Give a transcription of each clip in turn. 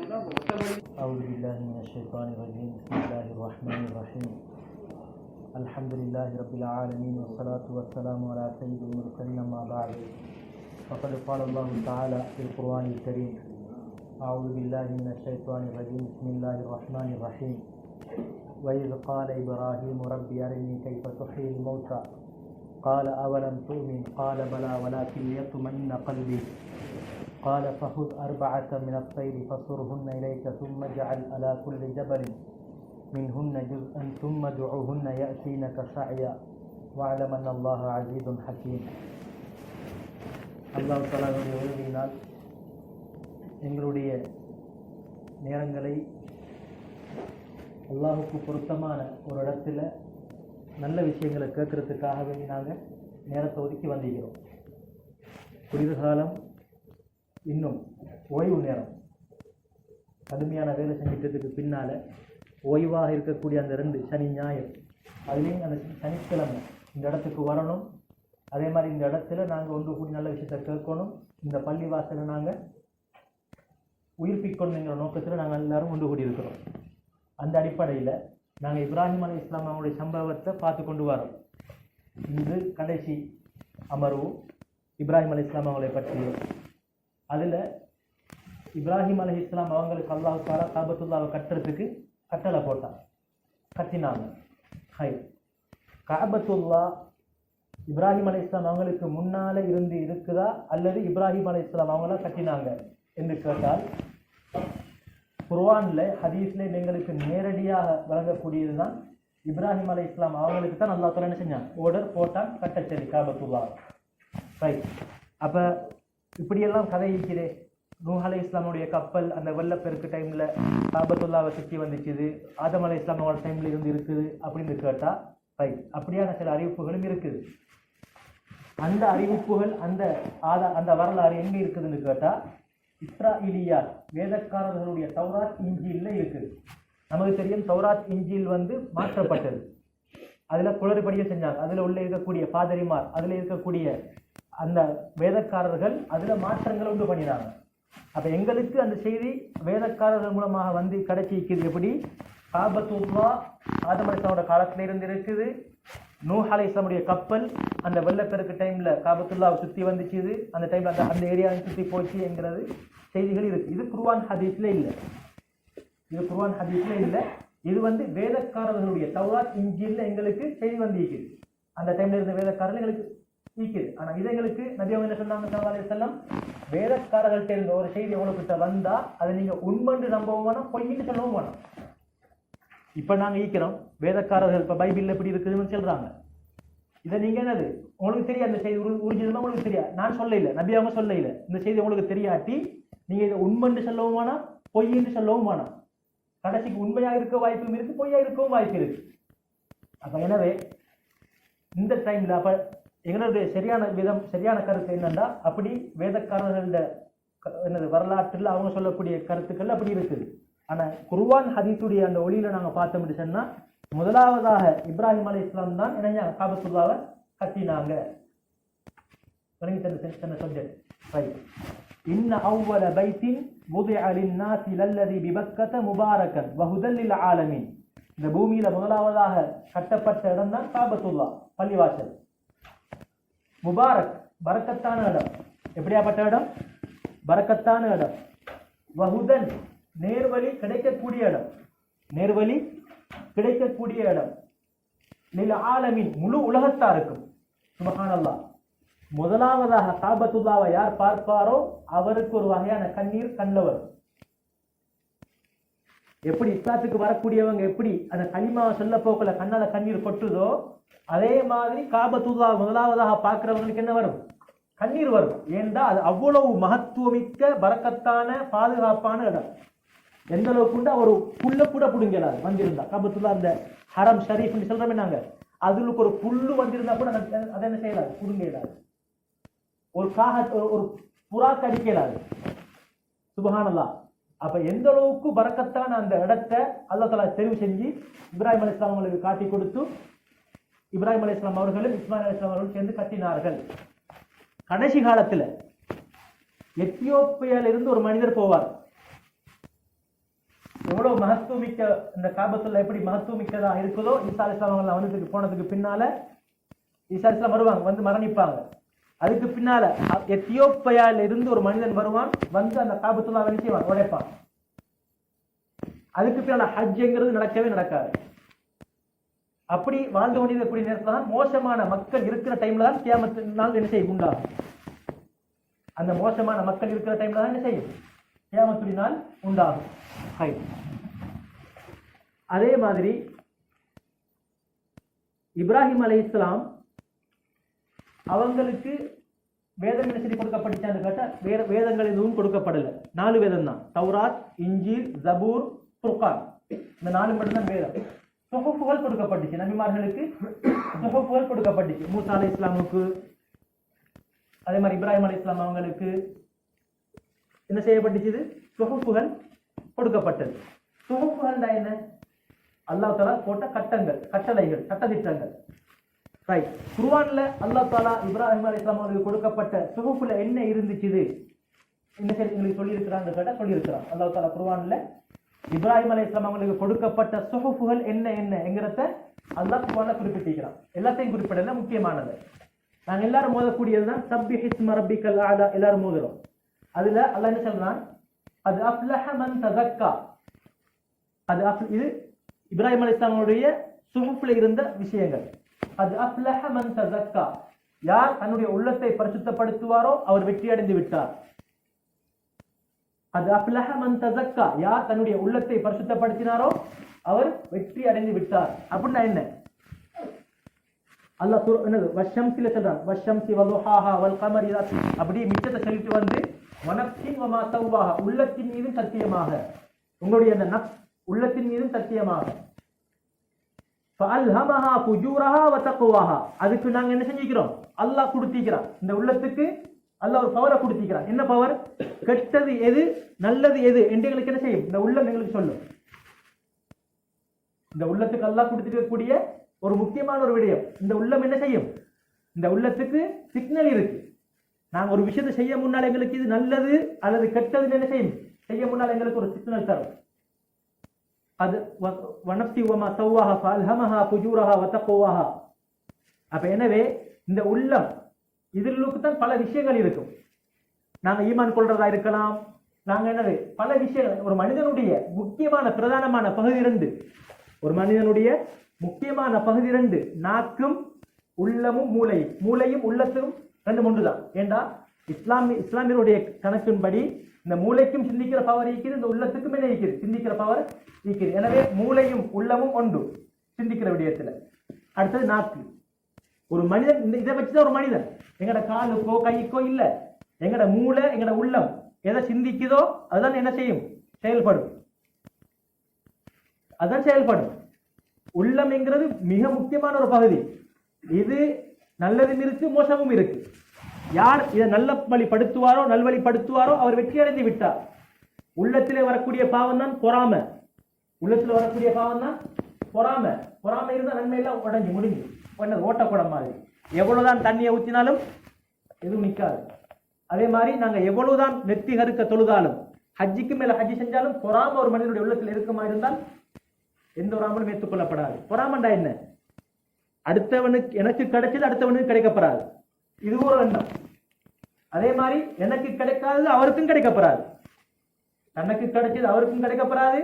أعوذ بالله من الشيطان الرجيم بسم الله الرحمن الرحيم الحمد لله رب العالمين والصلاة والسلام على سيد المرسلين أما بعد فقد قال الله تعالى في القرآن الكريم أعوذ بالله من الشيطان الرجيم بسم الله الرحمن الرحيم وإذ قال إبراهيم رب أرني كيف تحيي الموتى قال أولم تؤمن قال بلى ولكن ليطمئن قلبي قال فخذ أربعة من الطير فصرهن إليك ثم اجعل على كل جبل منهن جزءا ثم ادعوهن يأتينك سعيا واعلم أن الله عزيز حكيم. அல்லாஹ் தஆலாவுடைய உதவியினால் எங்களுடைய நேரங்களை அல்லாஹுக்கு பொருத்தமான ஒரு இடத்துல நல்ல விஷயங்களை கேட்கறதுக்காகவே நாங்கள் நேரத்தை ஒதுக்கி வந்திருக்கிறோம். குளிர்காலம் இன்னும் ஓய்வு நேரம், கடுமையான வேலை செஞ்சிட்டதுக்கு பின்னால் ஓய்வாக இருக்கக்கூடிய அந்த 2 சனி ஞாயிறு, அதுலேயும் அந்த சனிக்கிழமை இந்த இடத்துக்கு வரணும். அதே மாதிரி இந்த இடத்துல நாங்கள் ஒன்று கூடி நல்ல விஷயத்தை கேட்கணும். இந்த பள்ளி வாசலை நாங்கள் உயிர்ப்பிக்கணுங்கிற நோக்கத்தில் நாங்கள் எல்லாரும் ஒன்று கூடி இருக்கிறோம். அந்த அடிப்படையில் நாங்கள் இப்ராஹிம் அலைஹிஸ்ஸலாம் அவங்களுடைய சம்பவத்தை பார்த்து கொண்டு வரோம். இது கடைசி அமர்வு இப்ராஹிம் அலைஹிஸ்ஸலாம் அவங்களை பற்றி. அதில் இப்ராஹிம் அலைஹிஸ்ஸலாம் அவங்களுக்கு அல்லாஹ் தஆலா காபத்துல்லாவை கட்டுறதுக்கு கட்டளை கட்டினாங்க. காபத்துல்லா இப்ராஹிம் அலைஹிஸ்ஸலாம் அவங்களுக்கு முன்னால் இருந்து இருக்குதா அல்லது இப்ராஹிம் அலைஹிஸ்ஸலாம் அவங்கள கட்டினாங்க என்று கேட்டால், குர்ஆன்ல ஹதீஸ்ல எங்களுக்கு நேரடியாக வழங்கக்கூடியது தான் இப்ராஹிம் அலைஹிஸ்ஸலாம் அவங்களுக்கு தான் அல்லாஹ் தஆலா என்ன செஞ்சான், ஆர்டர் போட்டான், கட்டச்சரி காபத்துல்லா. ரைட். அப்போ இப்படியெல்லாம் கதை இருக்கிறே. நூஹ் அலைஹிஸ்ஸலாமுடைய கப்பல் அந்த வெள்ளப்பெருக்கு டைமில் காபத்துல்லாவை சுற்றி வந்துச்சுது, ஆதம் அலைஹிஸ்ஸலாமோட டைமில் இருந்து இருக்குது அப்படின்னு கேட்டால், ரைட், அப்படியான சில அறிவிப்புகளும் இருக்குது. அந்த அறிவிப்புகள் அந்த வரலாறு எங்கே இருக்குதுன்னு கேட்டால், இஸ்ராஈலியாத் வேதக்காரர்களுடைய தௌராத் இஞ்சில்ல இருக்குது. நமக்கு தெரியும் தௌராத் இஞ்சில் மாற்றப்பட்டது, அதில் குளறுபடியை செஞ்சாங்க. அதில் உள்ள இருக்கக்கூடிய பாதிரிமார், அதில் இருக்கக்கூடிய அந்த வேதக்காரர்கள் அதில் மாற்றங்களை உண்டு பண்ணினாங்க. அப்போ எங்களுக்கு அந்த செய்தி வேதக்காரர்கள் மூலமாக கிடைச்சிருக்குது. எப்படி காபத்துல்லா ஆதம் அலைஹிஸ்ஸலாமோட காலத்தில் இருந்து இருக்குது, நூஹ் அலைஹிஸ்ஸலாமுடைய கப்பல் அந்த வெள்ளப்பெருக்கு டைமில் காபத்துல்லாவை சுற்றி வந்துச்சுது, அந்த டைமில் அந்த ஏரியாவை சுற்றி போச்சு என்கிறது செய்திகள் இருக்குது. இது குர்ஆன் ஹதீஸில் இல்லை. இது வேதக்காரர்களுடைய தௌராத் இஞ்சில்ல எங்களுக்கு செய்தி இருக்குது. அந்த டைமில் இருந்த வேதக்காரர்கள் எங்களுக்கு இருக்குது. ஆனால் இது எங்களுக்கு நபி அவங்க என்ன சொன்னாங்க, ஸல்லல்லாஹு அலைஹி வஸல்லம், வேதக்காரர்கள்ட்ட இருந்த ஒரு செய்தி உங்கள்கிட்ட வந்தால் அதை நீங்கள் உண்மைன்னு நம்பவும் வேணாம், பொய்ன்னு சொல்லவும் வேணாம். இப்போ நாங்கள் ஈக்கிறோம் வேதக்காரர்கள் இப்போ பைபிளில் எப்படி இருக்குதுன்னு சொல்கிறாங்க. இதை நீங்கள் என்னது உங்களுக்கு தெரியாது, அந்த செய்தி உறிஞ்சதுன்னா உங்களுக்கு தெரியாது, நான் சொல்ல இல்லை, நபி அவங்க சொல்ல இல்லை, இந்த செய்தி உங்களுக்கு தெரியாட்டி நீங்கள் இதை உண்மைன்னு சொல்லவும் வேணாம், பொய்ன்னு சொல்லவும் வேணாம். கடைசிக்கு உண்மையாக இருக்க வாய்ப்பும் இருக்குது, பொய்யாக இருக்கவும் வாய்ப்பு இருக்குது. அப்போ எனவே இந்த டைமில் அப்போ எங்களுடைய சரியான கருத்து என்னன்னா, அப்படி வேதக்காரர்களோட வரலாற்றில் அவங்க சொல்லக்கூடிய கருத்துக்கள் அப்படி இருக்குது. ஆனால் குர்ஆன் ஹதீஸுடைய அந்த ஒளியில நாங்கள் பார்த்தோம்னு சொன்னால், முதலாவதாக இப்ராஹிம் அலைஹிஸ்ஸலாம் தான் என்ன காபத்துல்லாவை கட்டினாங்க. இன்ன அவ்வல பைத்தின் வுதிஅ லின்னாஸி லல்லதி பிபக்கத முபாரக்கன் வஹுதல் லில் ஆலமீன். இந்த பூமியில முதலாவதாக கட்டப்பட்ட இடம் தான் காபத்துல்லா, பள்ளிவாசல். முபாரக், பரக்கத்தான இடம். எப்படியாப்பட்ட இடம்? பரக்கத்தான இடம். வஹுதன், நேர்வழி கிடைக்கக்கூடிய இடம். லில் ஆலமீன், முழு உலகத்தாருக்கும். சுப்ஹானல்லாஹ். முதலாவதாக காபத்துல்லாவை யார் பார்ப்பாரோ அவருக்கு ஒரு வகையான கண்ணீர் கண்ணில் வரும். எப்படி இஸ்லாத்துக்கு வரக்கூடியவங்க எப்படி அந்த கலிமாவை சொல்ல போக்கல கண்ணால கண்ணீர் கொட்டுதோ, அதே மாதிரி காபத்துல்லா முதலாவதாக பார்க்கிறவங்களுக்கு என்ன வரும்? கண்ணீர் வரும். ஏண்டா அது அவ்வளவு மகத்துவமிக்க பரக்கத்தான பாதுகாப்பான இடம். எந்த அளவுக்கு ஒரு புல்ல கூட புடுங்கலாது வந்திருந்தா. காபத்துல்லா அந்த ஹரம் ஷரீஃப்னு சொல்றோமே நாங்க, அதுக்கு ஒரு புல்லு வந்திருந்தா கூட அதை என்ன செய்யலாது, புடுங்க இயலாது. ஒரு ஒரு புறா கடிக்கலாது. சுப்ஹானல்லாஹ். அப்ப எந்த அளவுக்கு பரக்கத்தான அந்த இடத்தை அல்லாஹ் தஆலா தெரிவு செஞ்சு இப்ராஹிம் அலைஹிஸ்ஸலாம் அவங்களுக்கு காட்டி கொடுத்து, இப்ராஹிம் அலைஹிஸ்ஸலாம் அவர்களும் இஸ்மாயில் அலைஹிஸ்ஸலாம் அவர்களும் சேர்ந்து கட்டினார்கள். கடைசி காலத்தில் எத்தியோப்பியாவிலிருந்து ஒரு மனிதர் போவார். எவ்வளவு மகத்துவமிக்க இந்த காபத்துல்லா எப்படி மகத்துவமிக்கதா இருக்குதோ, ஈசா அலைஹிஸ்ஸலாம் அவங்க வந்துட்டு போனதுக்கு பின்னால ஈசா அலைஹிஸ்ஸலாம் வருவாங்க, வந்து மரணிப்பாங்க. அதுக்கு பின்னால எத்தியோப்பியால இருந்து ஒரு மனிதன் வருவான், வந்து அந்த காபத்துல்லா செய்வான், உடைப்பான். அதுக்கு பின்னால ஹஜ்ங்கிறது நடக்கவே நடக்காது. அப்படி வாழ்ந்து கொண்டிருக்கக்கூடிய நேரத்தில் தான் மோசமான மக்கள் இருக்கிற டைம்ல தான் கியாமத்து நாள் என்ன செய்யும் உண்டாகும். அந்த மோசமான மக்கள் இருக்கிற டைம்ல தான் என்ன செய்யும் கியாமத்துடைய நாள் உண்டாகும். அதே மாதிரி இப்ராஹிம் அலைஹிஸ்ஸலாம் அவங்களுக்கு வேதம் என்ன செய்தி கொடுக்கப்பட்டுச்சான்னு கேட்டா, வேதங்கள் எதுவும் கொடுக்கப்படல. 4 வேதம் தான், தௌராத், இன்ஜீல், ஜபூர், ஃபுர்கான். இந்த 4 மட்டும் தான் வேதம். சுஹுஃபுகள் கொடுக்கப்பட்டுச்சு, நபிமார்களுக்கு சுஹுஃபுகள் கொடுக்கப்பட்டுச்சு. மூசா அலைஹிஸ்ஸலாமுக்கு, அதே மாதிரி இப்ராஹிம் அலைஹிஸ்ஸலாம் அவங்களுக்கு என்ன செய்யப்பட்டுச்சு, சுஹுஃபுகள் கொடுக்கப்பட்டது. சுஹுஃபுகள் என்ன? அல்லாஹ் தஆலா போட்ட கட்டங்கள், கட்டளைகள், சட்டதிட்டங்கள். ரைட். குர்ஆன்ல அல்லாஹ் தஆலா இப்ராஹிம் அலைஹிஸ்ஸலாம் அவர்களுக்கு கொடுக்கப்பட்ட சுஹுஃபுல என்ன இருந்துச்சு, என்ன சரி உங்களுக்கு சொல்லி இருக்கிறான்னு கேட்டா சொல்லி இருக்கிறான். அல்லாஹ் தஆலா குர்ஆன்ல இப்ராஹிம் அலைஹிஸ்ஸலாம் அவங்களுக்கு கொடுக்கப்பட்ட சுஹுஃபுகள் என்ன என்கிறத அல்லாஹ் குர்ஆன்ல குறிப்பிட்டிருக்கிறான். எல்லாத்தையும் குறிப்பிடல, முக்கியமானது. நாங்க எல்லாரும் மோதக்கூடியதுதான் சப்பிஹ் இஸ்ம ரப்பிக்கல் அலா, எல்லாரும் மோதுறோம். அதுல அல்லாஹ் என்ன சொல்றான், அது அஃப்லஹ மன் தஸக்கா. இது இப்ராஹிம் அலைஹிஸ்ஸலாமுடைய சுஹுஃப்ல இருந்த விஷயங்கள். அது அஃப்லஹ மன் தஸக்கா, யார் தன்னுடைய உள்ளத்தை பரிசுத்தப்படுத்துவாரோ அவர் வெற்றி அடைந்து விட்டார். அது அஃப்லஹ மன் தஸக்கா, யார் தன்னுடைய உள்ளத்தை பரிசுத்தப்படுத்தினாரோ அவர் வெற்றி அடைந்து விட்டார். அப்படின்னா என்ன? அல்லாஹ் என்னது வஷம்சில சொல்றான், வஷம்சி வதுஹாஹா வல் கமரி, அப்படி மிச்சத்தை சொல்லிட்டு வந்து வனப்சின் வமா சவ்வாஹா, உள்ளத்தின் மீதும் சத்தியமாக, உங்களுடைய அந்த நஃப்ஸ் உள்ளத்தின் மீதும் சத்தியமாக, ஃபஅல்ஹமஹா ஃபுஜூரஹா வ தக்வாஹா, அதுக்கு நாங்க என்ன செஞ்சிக்கிறோம், அல்லாஹ் கொடுத்திக்கிறான். இந்த உள்ளத்துக்கு அல்லாஹ் ஒரு பவரை கொடுத்திக்கிறான். என்ன பவர்? கெட்டது எது நல்லது எது என்று எங்களுக்கு என்ன செய்யும், இந்த உள்ளம் எங்களுக்கு சொல்லும். இந்த உள்ளத்துக்கு அல்லாஹ் கொடுத்திருக்கக்கூடிய ஒரு முக்கியமான ஒரு விடயம், இந்த உள்ளம் என்ன செய்யும், இந்த உள்ளத்துக்கு சிக்னல் இருக்கு. நாங்க ஒரு விஷயத்தை செய்ய முன்னால் எங்களுக்கு இது நல்லது அல்லது கெட்டதுன்னு என்ன செய்யும், செய்ய முன்னால் எங்களுக்கு ஒரு சிக்னல் தரும். அது வனப்சி வமா சவ்வாஹா ஃபஅல்ஹமஹா ஃபுஜூரஹா வ தக்வாஹா. அப்ப எனவே இந்த உள்ளம் இதுக்கு தான் பல விஷயங்கள் இருக்கும். நாங்க ஈமான் கொள்றதா இருக்கலாம், நாங்க என்னது பல விஷயங்கள். ஒரு மனிதனுடைய முக்கியமான பிரதானமான பகுதி 2, ஒரு மனிதனுடைய முக்கியமான பகுதி 2, நாக்கும் உள்ளமும் மூளையும். மூளையும் உள்ளத்துக்கும் 2 ஒன்றுதான். ஏண்டா இஸ்லாமியருடைய கணக்கின்படி இந்த மூளைக்கும் சிந்திக்கிற பவர் இருக்குது, இந்த உள்ளத்துக்கும் என்ன இருக்குது, சிந்திக்கிற பவர் இருக்குது. எனவே மூளையும் உள்ளமும் ஒன்று சிந்திக்கிற விடயத்துல. அடுத்தது நாக்கு. ஒரு மனிதன் இதை வச்சுதான் ஒரு மனிதன், எங்கட காலுக்கோ கைக்கோ இல்ல, எங்கட மூளை எங்கட உள்ளம் எதை சிந்திக்குதோ அதுதான் என்ன செய்யும், செயல்படும். அதுதான் செயல்படும். உள்ளம் என்கிறது மிக முக்கியமான ஒரு பகுதி. இது நல்லதும் இருக்கு, மோசமும் இருக்கு. யார் இதை நல்ல வழிப்படுத்துவாரோ நல்வழிப்படுத்துவாரோ அவர் வெற்றி அடைந்து விட்டார். உள்ளத்திலே வரக்கூடிய பாவம் தான் பொறாமை. உள்ளத்தில் வரக்கூடிய பாவம் தான் பொறாமை. பொறாமை இருந்தால் நன்மை எல்லாம் உடஞ்சி முடிஞ்சு ஓட்டக்குடம் மாதிரி. எவ்வளவுதான் தண்ணியை ஊற்றினாலும் எதுவும் நிற்காது. அதே மாதிரி நாங்க எவ்வளவுதான் நெத்தி கருக்க தொழுதாலும், ஹஜ்ஜிக்கு மேல ஹஜ்ஜி செஞ்சாலும் பொறாமை ஒரு மனிதனுடைய உள்ளத்தில் இருக்குமா இருந்தால் எந்த ஒரு அமலும் ஏற்றுக்கொள்ளப்படாது. பொறாமண்டா என்ன? அடுத்தவனுக்கு எனக்கு கிடைச்சது அடுத்தவனுக்கு கிடைக்கப்படாது, இது ஒரு எண்ணம். அதே மாதிரி எனக்கு கிடைக்காதது அவருக்கும் கிடைக்கப்படாது, தனக்கு கிடைச்சது அவருக்கும் கிடைக்கப்படாது.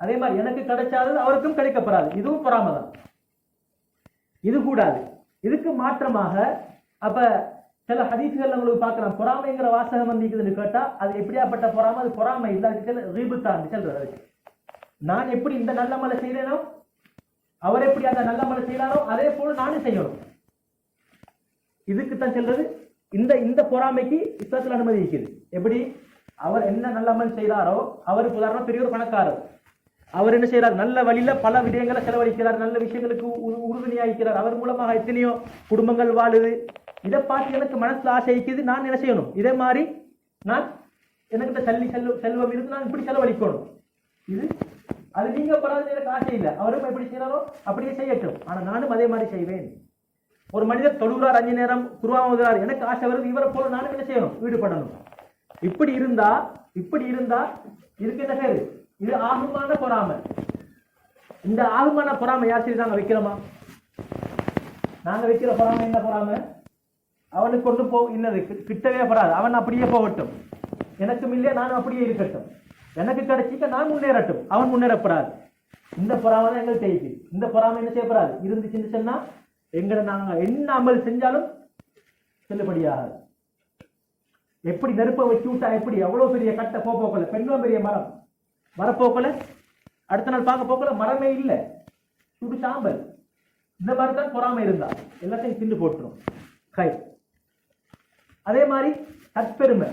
அதே மாதிரி எனக்கு கிடைச்சாதது அவருக்கும் கிடைக்கப்படாது, இதுவும் பொறாமை தான். இது கூடாது. இதுக்கு மாற்றமாக அப்ப சில ஹதீஸ்கள் உங்களுக்கு பார்க்கலாம், பொறாமைங்கிற வாசகம் வந்திருக்குதுன்னு கேட்டா அது எப்படியாப்பட்ட பொறாமை? அது பொறாமை இல்லாத ரீபுத்தான் சொல்றது. நான் எப்படி இந்த நல்ல மலை செய்யறேனோ அவர் எப்படி அந்த நல்ல மலை செய்யறாரோ அதே போல நானும் செய்யணும். இதுக்குத்தான் சொல்றது. இந்த பொறாமைக்கு இஸ்லாத்துல அனுமதி இருக்குது. எப்படி? அவர் என்ன நல்ல அமல் செய்யறாரோ, அவருக்கு உதாரணம் பெரிய ஒரு பணக்காரர், அவர் என்ன செய்யறார், நல்ல வழியில பல விடயங்களை செலவழிக்கிறார், நல்ல விஷயங்களுக்கு உறுதுணையாகிறார், அவர் மூலமாக எத்தனையோ குடும்பங்கள் வாழுது. இதை பார்த்து எனக்கு மனசுல ஆசை இருக்குது, நான் என்ன செய்யணும், இதே மாதிரி நான் எனக்கு செல்வம் இருக்கு, நான் இப்படி செலவழிக்கணும். இது அது நீங்க பரவாயில்ல, எனக்கு ஆசை இல்லை, அவரும் எப்படி செய்யறாரோ அப்படியே செய்யட்டும், ஆனா நானும் அதே மாதிரி செய்வேன். ஒரு மனிதர் தொழுகிறார், 5 நேரம் குர்ஆன் ஓதுறார், எனக்கு ஆசை வருது, இவரை போல நானும் என்ன செய்யணும், ஈடுபடணும். இப்படி இருந்தா இதுக்கு என்ன பேரு? இது ஆகுமான பொறாமை. இந்த ஆகுமான பொறாமை யார் செய்து நாங்க வைக்கிறோமா? நாங்க வைக்கிற பொறாமை என்ன பொறாமை? அவனுக்கு கொண்டு இன்னது கிட்டவே படாது, அவன் அப்படியே போகட்டும், எனக்கும் இல்லையா நானும் அப்படியே இருக்கட்டும், எனக்கு கிடைச்சிக்க நான் முன்னேறட்டும், அவன் முன்னேறப்படாது. இந்த பொறாமை தான் எங்களுக்கு தெரியுது. இந்த பொறாமை என்ன செய்யப்படாது? இருந்துச்சுன்னு சொன்னா எங்களை நாங்க என்ன அமல் செஞ்சாலும் செல்லுபடியாகாது. எப்படி நெருப்பை வச்சு விட்டா எப்படி எவ்வளவு பெரிய கட்டை போக்கல, பெண்ணும் பெரிய மரம் வரப்போக்கல, அடுத்த நாள் பார்க்க போக்கல மரமே இல்லை, சுடு சாம்பல். இந்த மாதிரி தான் பொறாமை இருந்தா எல்லாத்தையும் திண்டு போட்டுரும். கை அதே மாதிரி தற்பெருமை.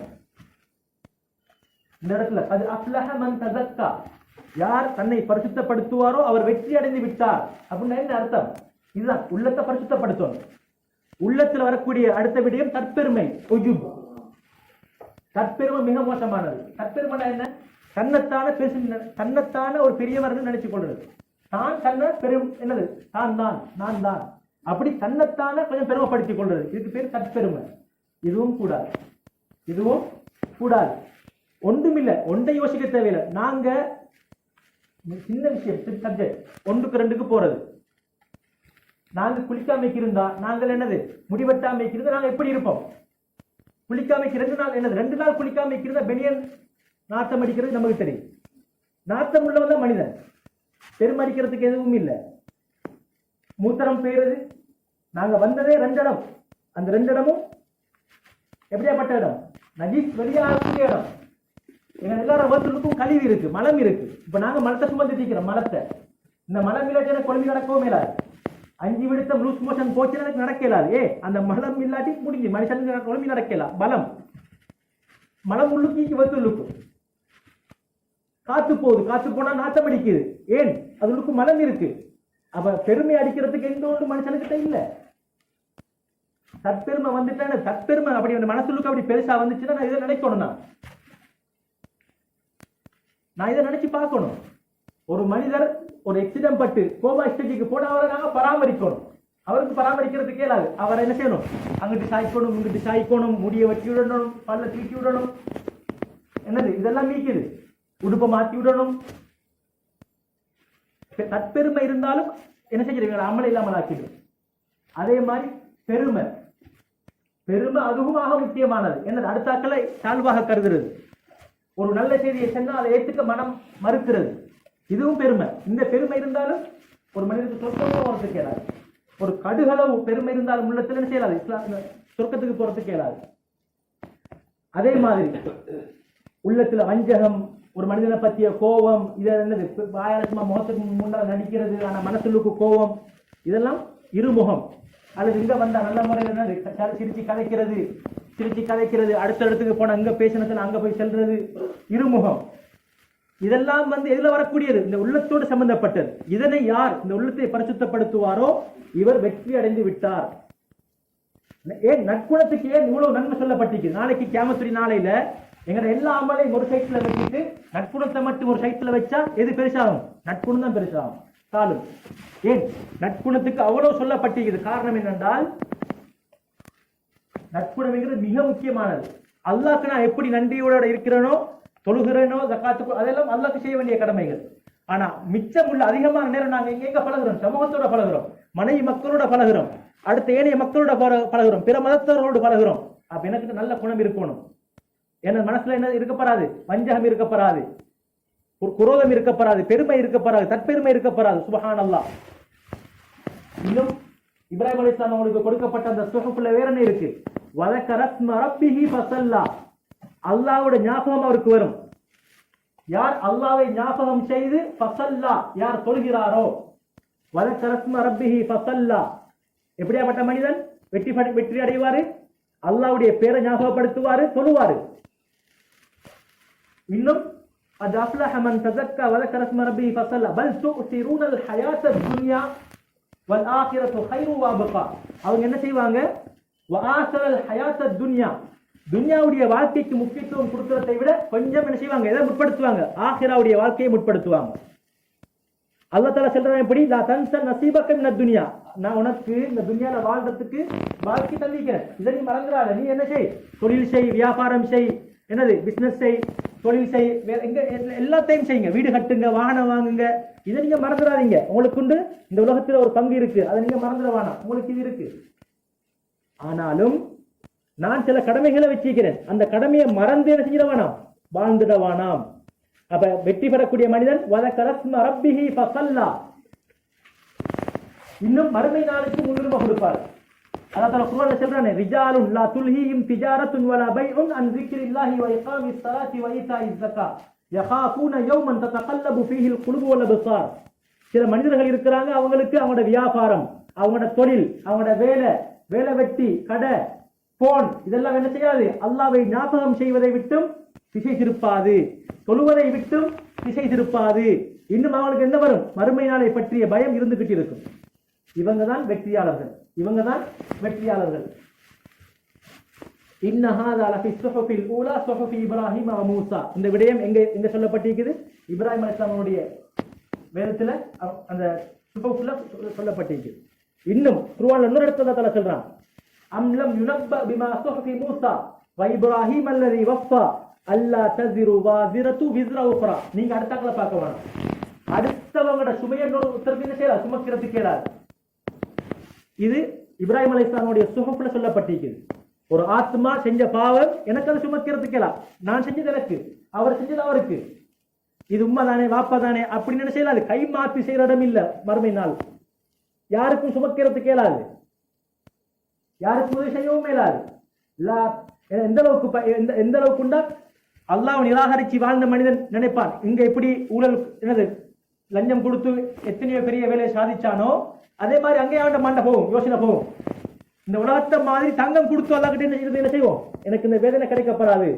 இந்த இடத்துல அது அஃப்லஹ மன் தஸக்கா, யார் தன்னை பரிசுத்தப்படுத்துவாரோ அவர் வெற்றி அடைந்து விட்டார் அப்படின்னா என்ன அர்த்தம்? இதுதான் உள்ளத்தை பரிசுத்தப்படுத்தணும். உள்ளத்துல வரக்கூடிய அடுத்த விடயம் தற்பெருமை, உஜுப். தற்பெருமை மிக மோசமானது. தற்பெருமை என்ன? தன்னைத்தான ஒரு பெரியவர் நினைச்சு கொள்றது. தான் தன்னை பெரும் என்னது தான் தான் நான் தான் அப்படி தன்னைத்தான கொஞ்சம் பெருமைப்படுத்திக் கொள்றது. இதுக்கு பேர் தற்பெருமை. இதுவும் கூடாது, இதுவும் கூடாது. ஒன்றுமில்லை, ஒன்றை யோசிக்க தேவையில்லை. நாங்க சின்ன விஷயம் சப்ஜெக்ட் 1க்கு 2க்கு போறது. நாங்க குளிக்காமைக்கு இருந்தா நாங்கள் என்னது முடிவெட்டாமைக்கு இருந்தா நாங்க எப்படி இருப்போம்? குளிக்காமைக்கு 2 நாள் என்னது 2 நாள் குளிக்காமைக்கு இருந்தா பெனியன் நாட்டம் அடிக்கிறது நமக்கு தெரியும். நாட்டம் உள்ளவன் தான் மனிதன். பெருமடிக்கிறதுக்கு எதுவும் இல்லை. மூத்தரம் பெய்யறது, நாங்க வந்ததே 2 இடம். அந்த 2 இடமும் எப்படியாப்பட்ட இடம்? நஜீஸ் வெளியாகக்கூடிய இடம். எங்க எல்லாரும் ஒருத்தருக்கும் கழிவு இருக்கு, மலம் இருக்கு. இப்ப நாங்க மலத்தை சுமந்து தீக்கிறோம். மலத்தை இந்த மலம் இல்லாட்டி குழம்பு நடக்கவும் இல்லாது. 5 விடுத்தம் லூஸ் மோஷன் போச்சுன்னா எனக்கு நடக்கலாது. அந்த மலம் இல்லாட்டி முடிஞ்சு மனுஷனுக்கு குழம்பு நடக்கலாம். பலம் மலம் உள்ளுக்கு வந்துள்ளுக்கு காத்து போகுது, காத்து போனா நாட்டம் அடிக்குது. ஏன்? அதுக்கு மலம் இருக்கு. அப்ப பெருமை அடிக்கிறதுக்கு எந்த ஒன்று மனுஷனுக்கிட்ட இல்லை. தற்பெருமை வந்துட்டான தற்பெருமை அப்படி மனசுக்கு அப்படி பெருசா வந்துச்சுன்னா நான் இதை நினைக்கணும். நான் இதை நினைச்சு பார்க்கணும். ஒரு மனிதர் ஒரு எக்ஸிடென்ட் பட்டு கோமா ஸ்டேஜுக்கு போன அவரை நாங்க பராமரிக்கணும். அவருக்கு பராமரிக்கிறதுக்கு இயலாது. அவரை என்ன செய்யணும்? அங்கிட்டு சாய்க்கணும், இங்கிட்டு சாய்க்கணும், முடிய வச்சு விடணும், பல்ல தூக்கி விடணும், என்னது இதெல்லாம் நீக்குது, உடுப்பை மாற்றி விடணும். தற்பெருமை இருந்தாலும் என்ன செஞ்சிருவீங்க? அமல இல்லாமல் ஆக்கிடும். அதே மாதிரி பெருமை, பெருமை அதுவுமாக முக்கியமானது. என்னது? அடுத்தாக்களை தாழ்வாக கருதுறது. ஒரு நல்ல செய்தியை சொன்னால் அதை ஏற்றுக்க மனம் மறுக்கிறது. இதுவும் பெருமை. இந்த பெருமை இருந்தாலும் ஒரு மனிதனுக்கு சொர்க்கமும் போறதுக்கு இயலாது. ஒரு கடுகளவு பெருமை இருந்தாலும் உள்ளத்துல என்ன செய்யலாது? சொர்க்கத்துக்கு போறதுக்கு இயலாது. அதே மாதிரி உள்ளத்துல வஞ்சகம், ஒரு மனிதனை பற்றிய கோபம், இதை என்னது வாயாரசமா முகத்துக்கு முன்னால் நடிக்கிறது, ஆனா மனசுக்கு கோபம், இதெல்லாம் இருமுகம். அல்லது இங்க வந்தா நல்ல முறையில் சிரிச்சு கதைக்கிறது, அடுத்த இடத்துக்கு போன அங்க பேசினதுல அங்க போய் செல்றது, இருமுகம். இதெல்லாம் எதுல வரக்கூடியது? இந்த உள்ளத்தோடு சம்பந்தப்பட்டது. இதனை யார் இந்த உள்ளத்தை பரிசுத்தப்படுத்துவாரோ இவர் வெற்றி அடைந்து விட்டார். ஏன் நற்குணத்துக்கு ஏன் இவ்வளவு நன்மை சொல்லப்பட்டிருக்கு? நாளைக்கு கியாமத்துடைய நாளையில எங்கட எல்லா அமலையும் ஒரு சைட்ல வச்சுட்டு நற்குணத்தை மட்டும் ஒரு சைட்ல வச்சா எது பெருசாகும்? நற்குணம் தான் பெருசாகும். காலம் ஏன் நற்குணத்துக்கு அவ்வளவு சொல்லப்பட்டிருக்கிறது? காரணம் என்னென்றால் நற்குணம்ங்கிறது மிக முக்கியமானது. அல்லாஹ்க்கு நான் எப்படி நன்றியோட இருக்கிறேனோ, தொழுகிறேனோ, ஜகாத்து, அதெல்லாம் அல்லாஹ்க்கு செய்ய வேண்டிய கடமைகள். ஆனா மிச்சம் உள்ள அதிகமான நேரம் நாங்க எங்க பழகுறோம்? சமூகத்தோட பழகுறோம், மனைவி மக்களோட பழகுறோம், அடுத்த ஏனைய மக்களோட பழகுறோம், பிற மதத்தவர்களோடு பழகுறோம். அப்ப எனக்கு நல்ல குணம் இருக்கணும். என் மனசுல என்ன இருக்கப்படாது? வஞ்சகம் இருக்கப்படாது, குரோதம் இருக்கப்படாது, பெருமை இருக்கப்படாது, தற்பெருமை இருக்கப்படாது. சுப்ஹானல்லாஹ். இன்னும் இப்ராஹிம் அலைஹிஸ்ஸலாம் அவங்களுக்கு கொடுக்கப்பட்ட அந்த சுஹுஃப்ல வேற என்ன இருக்கு? வதக்கர ஸ்ம ரப்பிஹி ஃபஸல்லா. அல்லாஹ்வுடைய ஞாபகம் அவருக்கு வரும். யார் அல்லாஹ்வை ஞாபகம் செய்து ஃபஸல்லா, யார் தொழுகிறாரோ, வதக்கர ஸ்ம ரப்பிஹி ஃபஸல்லா. எப்படியாப்பட்ட மனிதன் வெற்றி அடைவாரு? அல்லாஹ்வுடைய பேரை ஞாபகப்படுத்துவாரு, தொழுவாரு. இன்னும் قد أفلح من تزكى وذكر اسم ربه فصلى بل تؤثرون الحياة الدنيا والآخرة خير وأبقى. அவங்க என்ன செய்வாங்க? وآثر الحياة الدنيا, துன்யாவுடைய வாழ்க்கைக்கு முக்கியத்துவம் கொடுக்கறதை விட கொஞ்சம் என்ன செய்வாங்க? எதை முற்படுத்துவாங்க? ஆகிராவுடைய வாழ்க்கையை முற்படுத்துவாங்க. அல்லாஹ் தஆலா சொல்றான் எப்படி? லா தன்ஸ நஸீபக மினத் துன்யா, நான் உனக்கு இந்த துன்யால வாழ்றதுக்கு வாழ்க்கை தந்திக்கிறேன், இதை நீ மறந்துடாத. நீ என்ன செய்? தொழில் செய், வியாபாரம் செய், என்னது பிசினஸ் செய், தொழில் செய், எல்லாத்தையும் செய்யுங்க. வீடு கட்டுங்க, வாகனம் வாங்குங்க. இதை நீங்க மறந்துடாதீங்க. உங்களுக்கு இந்த உலகத்துல ஒரு பங்கு இருக்கு, அதை நீங்க மறந்துட வேணாம். உங்களுக்கு இது இருக்கு. ஆனாலும் நான் சில கடமைகளை வச்சிருக்கிறேன். அந்த கடமையை மறந்து என்ன செஞ்சிட வேணாம், வாழ்ந்துட வேணாம். அப்ப வெற்றி பெறக்கூடிய மனிதன் இன்னும் மறுமை நாளுக்கு முன்னுரிமை கொடுப்பார். அல்லாஹ் குர்ஆன்ல சொல்றானே, ரிஜாலுன் லா துல்ஹீஹிம் திஜாரத்துன் வலா பைஉன் அன் ஸிக்ரில்லாஹி வ இகாமிஸ் ஸலாத்தி வ ஈதாஇஸ் ஸகாத் யகாஃபூன யௌமன் ததகல்லபு ஃபீஹில் குலூபு வல் அப்சார். சில மனிதர்கள் இருக்கிறாங்க, அவங்களுக்கு அவங்களோட வியாபாரம், அவங்களோட தொழில், அவங்களோட வேலை வெட்டி, கடை, போன் இதெல்லாம் என்ன செய்யாது, அல்லாஹ்வை ஞாபகம் செய்வதை விட்டும் திசை திருப்பாது, தொழுவதை விட்டும் திசை திருப்பாது. இன்னும் அவங்களுக்கு என்ன வரும், மறுமை நாளை பற்றிய பயம் இருந்துகிட்டு இருக்கும். இவங்க தான் வெற்றியாளர்கள், இவங்க தான் வெற்றியாளர்கள். இந்த விடயம் எங்க சொல்லப்பட்டிருக்குது, இப்ராஹிம் அலைஹிஸ்ஸலாமுடைய வேதத்துல அந்த சுஹஃப்ல சொல்லப்பட்டிருக்குது. இன்னும் குர்ஆன்ல இன்னொரு இடத்துல அல்லாஹ் சொல்றான், அம்லம் யுனப்ப பிமா சுஹஃபி மூஸா வ இப்ராஹிம் அல்லதி வஃபா அல்லா தஸிரு வாஸிரத்து விஸ்ர உக்ரா. நீங்க அடுத்தக்கல பார்க்க வேணாம். அடுத்தவங்களோட சுமையை ஒருத்தருக்கு என்ன செய்யலாம், சுமக்கிறதுக்கு கேடாது. இது இப்ராஹிம் அலைஹிஸ்ஸலாமுடைய சுஹஃப்ல சொல்லப்பட்டிருக்குது. ஒரு ஆத்மா செஞ்ச பாவம் எனக்கு அது சுமக்கிறதுக்கு கேளா, நான் செஞ்சது எனக்கு, அவர் செஞ்சது அவருக்கு, இது உம்மா தானே வாப்பா தானே அப்படின்னு என்ன செய்யலாது, கை மாற்றி செய்யற இடம் இல்ல. மறுமை நாள் யாருக்கும் சுமக்கிறதுக்கு கேளாது, யாருக்கும் உதவி செய்யவும் மேலாது. எந்த அளவுக்கு உண்டா அல்லாஹ் நிராகரிச்சு வாழ்ந்த மனிதன் நினைப்பான், இங்க எப்படி ஊழல் என்னது லஞ்சம் கொடுத்து எத்தனையோ பெரிய வேலையை சாதிச்சானோ அதே மாதிரி அங்கே ஆண்ட மாண்ட போகும், யோசனை போகும். இந்த உலகத்தை மாதிரி தங்கம் கொடுத்து அல்லாஹ்கிட்ட என்ன செய்வோம், எனக்கு இந்த வேதனை கிடைக்கப்படாது,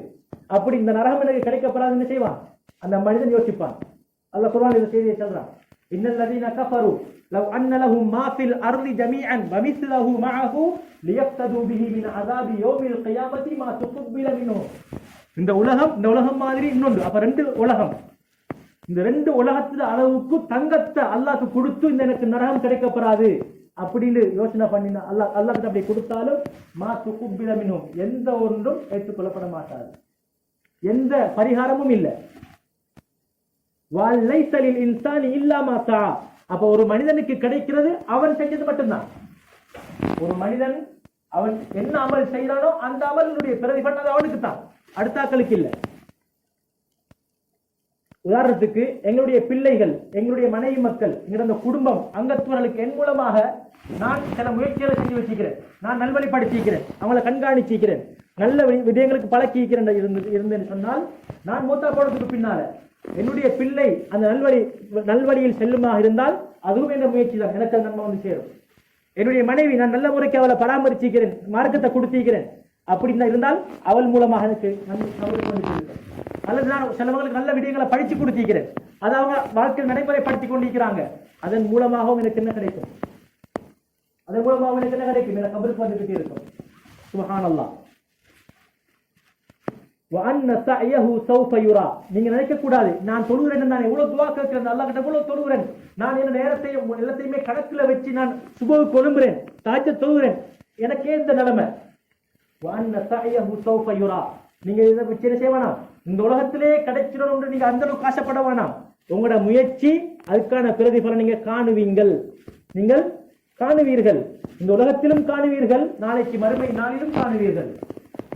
அப்படி இந்த நரகம் எனக்கு கிடைக்கப்படாது என்ன செய்வான் அந்த மனிதன் யோசிப்பான். அல்லாஹ் குர்ஆன்ல இந்த செய்தியை சொல்றான், இன்னல்லதீன கஃபரு லவ் அன்ன லஹும் மா ஃபில் அர்தி ஜமீஅன் வ மிஸ்லஹு மஅஹு லியஃப்தது பிஹி மின் அஸாபி யௌமில் கியாமத்தி மா துக்பில மின்ஹு. இந்த உலகம் மாதிரி இன்னொன்று, அப்ப ரெண்டு உலகம், இந்த ரெண்டு உலகத்துல அளவுக்கு தங்கத்தை அல்லாஹ்க்கு கொடுத்து இந்த எனக்கு நரகம் கிடைக்கப்படாது அப்படின்னு யோசனை பண்ணினா அல்லாஹ் கிட்ட அப்படி கொடுத்தாலும் மா துக்பில மின்ஹு, எந்த ஒன்றும் ஏற்றுக்கொள்ளப்பட மாட்டாது, எந்த பரிகாரமும் இல்லை. வலைஸலில் இன்சானி இல்லா மா சா. அப்ப ஒரு மனிதனுக்கு கிடைக்கிறது அவன் செஞ்சது மட்டும்தான். ஒரு மனிதன் அவன் என்ன அமல் செய்யறானோ அந்த அமலுடைய பிரதிபலன் அவனுக்கு தான், அடுத்தாக்களுக்கு இல்லை. உதாரணத்துக்கு எங்களுடைய பிள்ளைகள், எங்களுடைய மனைவி மக்கள், எங்களுடைய குடும்பம் அங்கத்துவர்களுக்கு என் மூலமாக நான் சில முயற்சிகளை செஞ்சு வச்சுக்கிறேன், நான் நல்வழிப்படுத்திக்கிறேன், அவங்களை கண்காணிச்சிக்கிறேன், நல்ல விடயங்களுக்கு பழக்கிக்கிறேன் இருந்தேன்னு சொன்னால், நான் மூத்தா போனதுக்கு பின்னால என்னுடைய பிள்ளை அந்த நல்வழியில் செல்லுமாக இருந்தால் அதுவும் என்ற முயற்சி தான், எனக்கு அந்த நன்மை வந்து சேரும். என்னுடைய மனைவி நான் நல்ல முறைக்கு அவளை பராமரிச்சிக்கிறேன், மார்க்கத்தை கொடுத்திருக்கிறேன் அப்படின்னு இருந்தால் அவள் மூலமாக எனக்கு அல்லது நான் சிலவங்களுக்கு நல்ல விடயங்களை படிச்சு கொடுத்திருக்கிறேன், அதை அவங்க வாழ்க்கையில் நடைமுறைப்படுத்தி கொண்டிருக்கிறாங்க, அதன் மூலமாகவும் எனக்கு என்ன கிடைக்கும், அதன் மூலமாகவும் எனக்கு என்ன கிடைக்கும், எனக்கு கபருக்கு வந்துகிட்டே இருக்கும். சுப்ஹானல்லாஹ். நீங்க நினைக்க கூடாது, நான் தொழுகிறேன், நான் எவ்வளவு துவா கேட்கிறேன், அல்லாஹ் கிட்ட எவ்வளவு தொழுகிறேன், நான் என்ன நேரத்தையும் எல்லாத்தையுமே கணக்குல வச்சு நான் சுபஹ் கொழும்புறேன், தஹஜ்ஜத் தொழுகிறேன், எனக்கே இந்த நிலைமை. நீங்க இதை வச்சு என்ன செய்ய வேணாம், இந்த உலகத்திலே கிடைச்சிடும் நீங்க அந்த அளவுக்கு ஆசைப்பட வேணாம். உங்களோட முயற்சி அதுக்கான பிரதிபலன் நீங்க காணுவீங்கள், நீங்கள் காணுவீர்கள், இந்த உலகத்திலும் காணுவீர்கள், நாளைக்கு மறுமை நாளிலும் காணுவீர்கள்.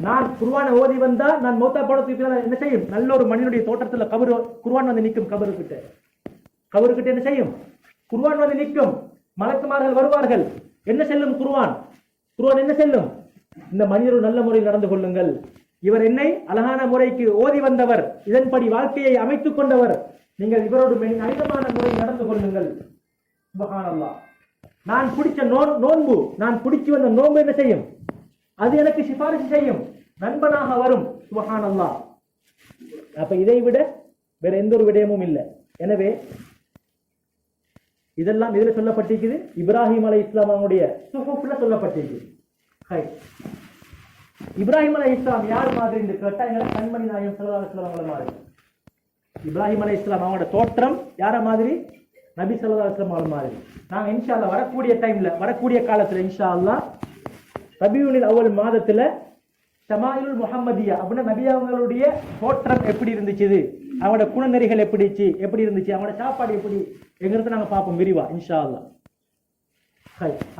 நான் குர்ஆனை ஓதி வந்தா நான் மௌத்தா போனதுக்கு என்ன செய்யும், நல்ல ஒரு மனிதனுடைய தோட்டத்துல கபரு குர்ஆன் வந்து நிற்கும், கபருக்கிட்ட என்ன செய்யும், குர்ஆன் வந்து நிற்கும், மலக்குமார்கள் வருவார்கள், என்ன செல்லும் குர்ஆன் என்ன செல்லும், இந்த மனிதர் நல்ல முறையில் நடந்து கொள்ளுங்கள், இவர் என்னை அழகான முறைக்கு ஓதி வந்தவர், இதன்படி வாழ்க்கையை அமைத்துக் கொண்டவர், நீங்கள் இவரோடு அமிதமான முறையில் நடந்து கொள்ளுங்கள். சுப்ஹானல்லாஹ். நான் பிடிச்ச நோன்பு, நான் பிடிச்சு வந்த நோன்பு என்ன செய்யும், அது எனக்கு சிபாரிசு செய்யும், நண்பனாக வரும். சுப்ஹானல்லாஹ். அப்ப இதை விட வேற எந்த ஒரு விடயமும் இல்லை. எனவே இதெல்லாம் இதுல சொல்லப்பட்டிருக்குது, இப்ராஹிம் அலைஹிஸ்ஸலாம் அவங்களுடைய சுஹூஃப்ல சொல்லப்பட்டிருக்குது. இப்ராஹிம் அலைஹிஸ்ஸலாம் யார் மாதிரி என்று கேட்டா எங்களை கண்மணி நாயகம் ஸல்லல்லாஹு அலைஹி வஸல்லம் அவங்கள மாதிரி. இப்ராஹிம் அலைஹிஸ்ஸலாம் அவங்களோட தோற்றம் யார மாதிரி, நபி ஸல்லல்லாஹு அலைஹி வஸல்லம் அவங்கள மாதிரி. நாங்க இன்ஷா அல்லாஹ் வரக்கூடிய டைம்ல, வரக்கூடிய காலத்துல இன்ஷா அல்லாஹ் ரபியுல் அவ்வல் மாதத்துல ஷமாயிலுல் முஹம்மதியா அப்படின்னா நபி அவங்களுடைய தோற்றம் எப்படி இருந்துச்சு, அவங்களோட குணநெறிகள் எப்படி இருந்துச்சு, அவங்களோட சாப்பாடு எப்படி எங்கிறது நாங்க பார்ப்போம் விரிவா இன்ஷா அல்லாஹ்.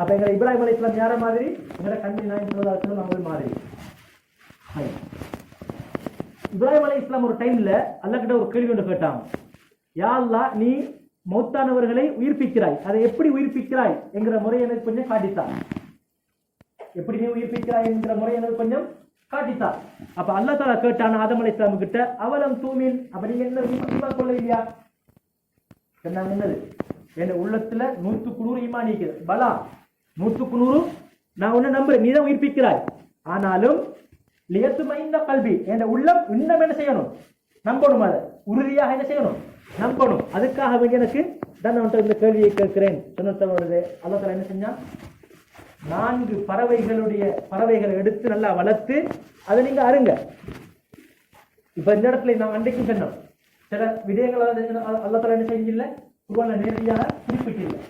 அப்ப எங்க இப்ராஹிம் அலைஹிஸ்ஸலாம் யார மாதிரி, எங்களோட கண்மணி நாயகம் ஸல்லல்லாஹு அலைஹி வஸல்லம் அவங்க மாதிரி. இப்ராஹிம் அலைஹிஸ்ஸலாம் ஒரு டைம்ல அல்லாஹ் கிட்ட ஒரு கேள்வி ஒன்று கேட்டாங்க. யா அல்லாஹ், நீ மௌத்தானவர்களை உயிர்ப்பிக்கிறாய், அதை எப்படி உயிர்ப்பிக்கிறாய் என்கிற முறை எனக்கு கொஞ்சம் காட்டித்தான். எப்படி நீ உயிர்ப்பிக்கிறாய் என்கிற முறை எனக்கு கொஞ்சம் காட்டித்தான். அப்ப அல்லாஹ் தஆலா கேட்டான் ஆதம் அலைஹிஸ்ஸலாம் கிட்ட, அவலம் தூமின், அப்ப நீங்க என்ன ஈமான் கொள்ள இல்லையா? சொன்னாங்க, என்னது, என் உள்ளத்துல 100% ஈமான் இருக்குது. பலா 100% நான் உன்னை நம்புறேன், நீதான் உயிர்ப்பிக்கிறாய். ஆனாலும் லியத்துமைந்த கல்வி, என் உள்ளம் இன்னும் என்ன செய்யணும், நம்பணும். அதை உறுதியாக என்ன செய்யணும், நம்பணும். அதுக்காக வேண்டி எனக்கு தான் நான் இந்த கேள்வியை கேட்கிறேன் சொன்னது. அல்லாஹ் தஆலா என்ன செஞ்சான், 4 பறவைகளை எடுத்து நல்லா வளர்த்து அதை நீங்க அருங்க. இப்ப இந்த இடத்துல நாங்க அன்றைக்கு சொன்னோம், சில விடயங்கள் அல்லாஹ் தஆலா என்ன செஞ்சில்லை, குர்ஆன்ல நேரடியாக குறிப்பிட்டில்லை.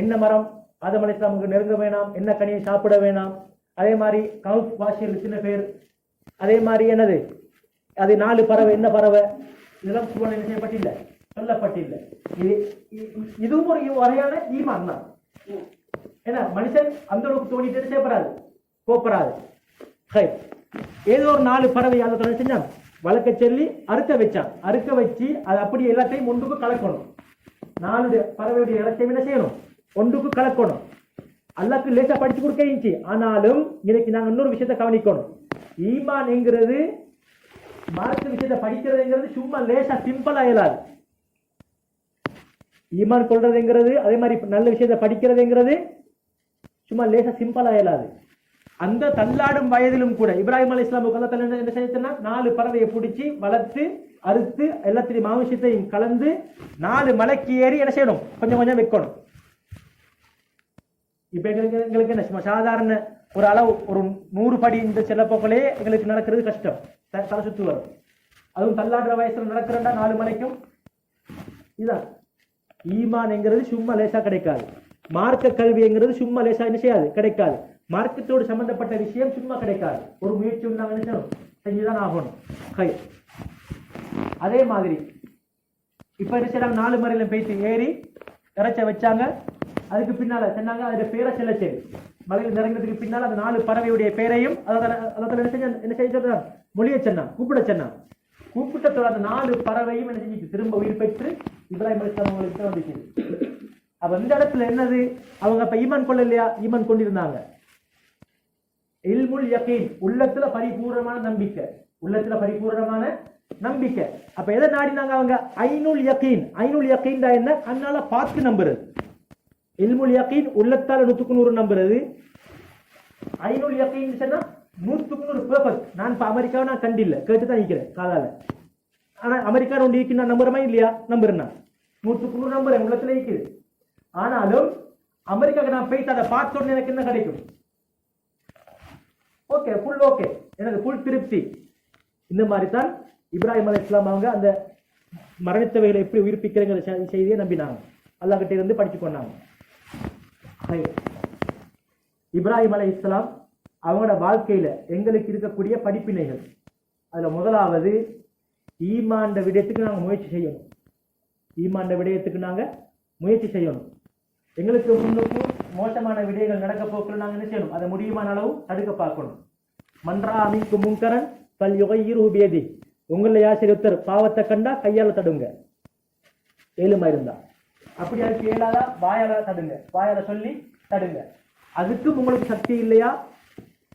என்ன மரம் ஆதம் அலைஹிஸ்ஸலாமுக்கு நெருங்க வேணாம், என்ன கனியை சாப்பிட வேணாம், அதே மாதிரி கவுஃப் வாசியல் சின்ன பேர், அதே மாதிரி என்னது, அது 4 பறவை, என்ன பறவை, இதெல்லாம் குர்ஆன்ல என்ன செய்யப்பட்டில்லை, சொல்லப்பட்டில்லை. இதுவும் ஒரு வகையான ஈமான் தான். ஏன்னா மனுஷன் அந்த அளவுக்கு தோணிட்டு செய்யப்படாது, கோப்பராது. ஏதோ ஒரு 4 பறவை அல்லாஹ் தஆலா செஞ்சான், வளர்க்க சொல்லி அறுக்க வச்சு அது அப்படியே எல்லாத்தையும் ஒன்றுக்கு கலக்கணும். 4 பறவையுடைய இலட்சியம் என்ன செய்யணும், ஒன்றுக்கு கலக்கணும். அல்லாஹ்க்கு லேசா படிச்சு கொடுக்க இருந்துச்சு. ஆனாலும் இன்னைக்கு நாங்க இன்னொரு விஷயத்தை கவனிக்கணும். ஈமான் என்கிறது, மார்க்க விஷயத்தை படிக்கிறதுங்கிறது சும்மா லேசா சிம்பிளா இயலாது. ஈமான் கொள்றதுங்கிறது, அதே மாதிரி நல்ல விஷயத்தை படிக்கிறதுங்கிறது சும்மா லேசா சிம்பிளா இயலாது. அந்த தள்ளாடும் வயதிலும் கூட இப்ராஹிம் அலைஹிஸ்ஸலாமுக்கு அல்லாஹ் தஆலா என்ன செய்யணும்னா, 4 பறவையை பிடிச்சி வளர்த்து அறுத்து எல்லாத்தையும் மாமிசத்தையும் கலந்து 4 மலைக்கு ஏறி என்ன செய்யணும், கொஞ்சம் கொஞ்சம் வைக்கணும். இப்ப எங்களுக்கு என்ன சும்மா சாதாரண ஒரு அளவு, ஒரு 100 படி இந்த செல்லப்போக்களே எங்களுக்கு நடக்கிறது கஷ்டம், தலை சுத்து வரும். அதுவும் தள்ளாடுற வயசுல நடக்கிறண்டா 4 மலைக்கும். இதுதான் ஈமான் என்கிறது சும்மா லேசா கிடைக்காது. மார்க்க கல்விங்கிறது சும்மா லேசா என்ன செய்யாது, கிடைக்காது. மார்க்கத்தோடு சம்பந்தப்பட்ட விஷயம் சும்மா கிடைக்காது. ஒரு முயற்சி செஞ்சுதான் ஆகணும். அதே மாதிரி இப்ப என்ன செய்யறாங்க, 4 மலையில போயிட்டு ஏறி இறைச்ச வச்சாங்க. அதுக்கு பின்னால சொன்னாங்க, அதோட பேரை செல்ல சரி மலையில் இறங்குறதுக்கு பின்னால அந்த 4 பறவையுடைய பேரையும் என்ன செய்ய மொழியை சொன்னான், கூப்பிட சொன்னான். கூப்பிட்டத்தோட அந்த 4 பறவையும் என்ன செஞ்சு திரும்ப உயிர் பெற்று இப்ராஹிம் அலைஹிஸ்ஸலாம் அவங்களுக்கு தான் வந்துச்சு. அப்ப இந்த இடத்துல என்னது, அவங்க அப்ப ஈமான் கொள்ள இல்லையா, ஈமான் கொண்டிருந்தாங்க. இல்முல் யகீன், உள்ளத்துல பரிபூர்ணமான நம்பிக்கை, உள்ளத்துல பரிபூர்ணமான நம்பிக்கை. அப்ப எதை நாடினாங்க அவங்க, ஐனுல் யகீன். ஐனுல் யகீன் தான் என்ன, கண்ணால பார்த்து நம்புறது. இல்முல் யகீன் உள்ளத்தால 100% நம்புறது. ஐனுல் யகீன் சொன்னா 100% பெர்ஃபெக்ட். நான் இப்ப அமெரிக்காவை நான் கண்டில்லை, கேட்டுதான் நிக்கிறேன் காதால. ஆனா அமெரிக்கா ஒன்று இருக்கு, நான் நம்புறமா இல்லையா, நம்புறேன். 100% நம்புறேன், உள்ளத்துல இருக்குது. ஆனாலும் அமெரிக்காவுக்கு நான் போயிட்டு அதை பார்த்தோன்னு எனக்கு என்ன கிடைக்கும், ஓகே ஃபுல் ஓகே, எனக்கு ஃபுல் திருப்தி. இந்த மாதிரி தான் இப்ராஹிம் அலைஹிஸ்ஸலாம் அவங்க அந்த மரணித்தவைகளை எப்படி உயிர்ப்பிக்கிறங்கிற செய்தியை நம்பினாங்க. அல்லாஹ் கிட்ட இருந்து படிச்சு கொண்டாங்க. இப்ராஹிம் அலைஹிஸ்ஸலாம் அவங்களோட வாழ்க்கையில எங்களுக்கு இருக்கக்கூடிய படிப்பினைகள், அதுல முதலாவது ஈமான் விடயத்துக்கு நாங்க முயற்சி செய்யணும். ஈமான் விடயத்துக்கு நாங்க முயற்சி செய்யணும். எங்களுக்கு முன்னுக்கும் மோசமான விடயங்கள் நடக்க போக்குள்ள நாங்க என்ன செய்யணும், அதை முடியுமான அளவு தடுக்க பார்க்கணும். மன்றா அமைக்கு முன்கரன் பல் யுகையிரு பியதி, உங்களை யாசிரியர் பாவத்தை கண்டா கையால தடுங்க, ஏழுமா இருந்தா. அப்படி அதுக்கு இயலாதா வாயால தடுங்க, வாயால சொல்லி தடுங்க. அதுக்கும் உங்களுக்கு சக்தி இல்லையா,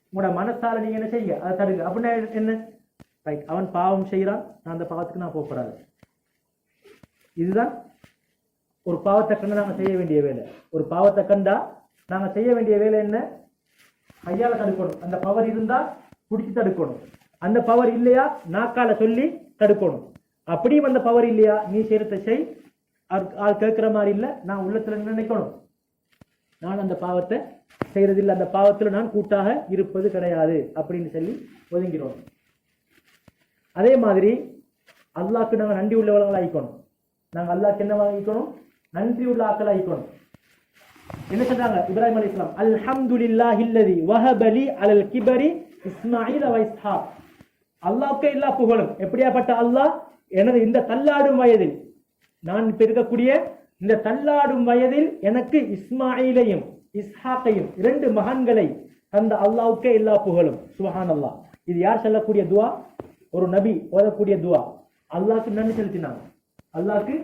உங்களோட மனசால நீங்க என்ன செய்யுங்க, அதை தடுங்க. அப்படின்னா என்ன, ரைட், அவன் பாவம் செய்யறான், நான் அந்த பாவத்துக்கு நான் போறாரு. இதுதான் ஒரு பாவத்தை கண்டா நாங்க செய்ய வேண்டிய வேலை. ஒரு பாவத்தை கண்டா நாங்க செய்ய வேண்டிய வேலை என்ன, கையால தடுக்கணும். அந்த பவர் இருந்தா பிடிச்சி தடுக்கணும். அந்த பவர் இல்லையா நாக்கால சொல்லி தடுக்கணும். அப்படியும் அந்த பவர் இல்லையா, நீ செய்யறத செய், ஆள் கேட்கிற மாதிரி இல்லை, நான் உள்ளத்துல நினைக்கணும், நான் அந்த பாவத்தை செய்யறதில்லை, அந்த பாவத்துல நான் கூட்டாக இருப்பது கிடையாது அப்படின்னு சொல்லி ஒதுங்கிறோம். அதே மாதிரி அல்லாஹ்க்கு நாங்கள் நன்றி உள்ளவர்கள் ஆயிக்கணும். நாங்கள் அல்லாஹ்க்கு என்ன ஆகிக்கணும், நன்றி உள்ள ஆக்கள் ஆயிக்கணும். என்ன சொல்றாங்க இப்ராஹிம் அலைஹிஸ்ஸலாம், அல்ஹம்துலில்லாஹில்லதி வஹபலி அலல் கிபரி இஸ்மாயில் வ இஸ்ஹாக். அல்லாஹ்வுக்கே எல்லா புகழும். எப்படியாப்பட்ட அல்லாஹ், எனது இந்த தள்ளாடும் வயதில், நான் இப்ப இருக்கக்கூடிய இந்த தள்ளாடும் வயதில் எனக்கு இஸ்மாயிலையும் இஸ்ஹாக்கையும் 2 மகன்களை தந்த அல்லாஹ்வுக்கே எல்லா புகழும். சுப்ஹானல்லாஹ். இது யார் சொல்லக்கூடிய துஆ? ஒரு நபி ஓதக்கூடிய துஆ. அல்லாஹ்க்கு நன்றி செலுத்தினாங்க. அல்லாஹ்க்கு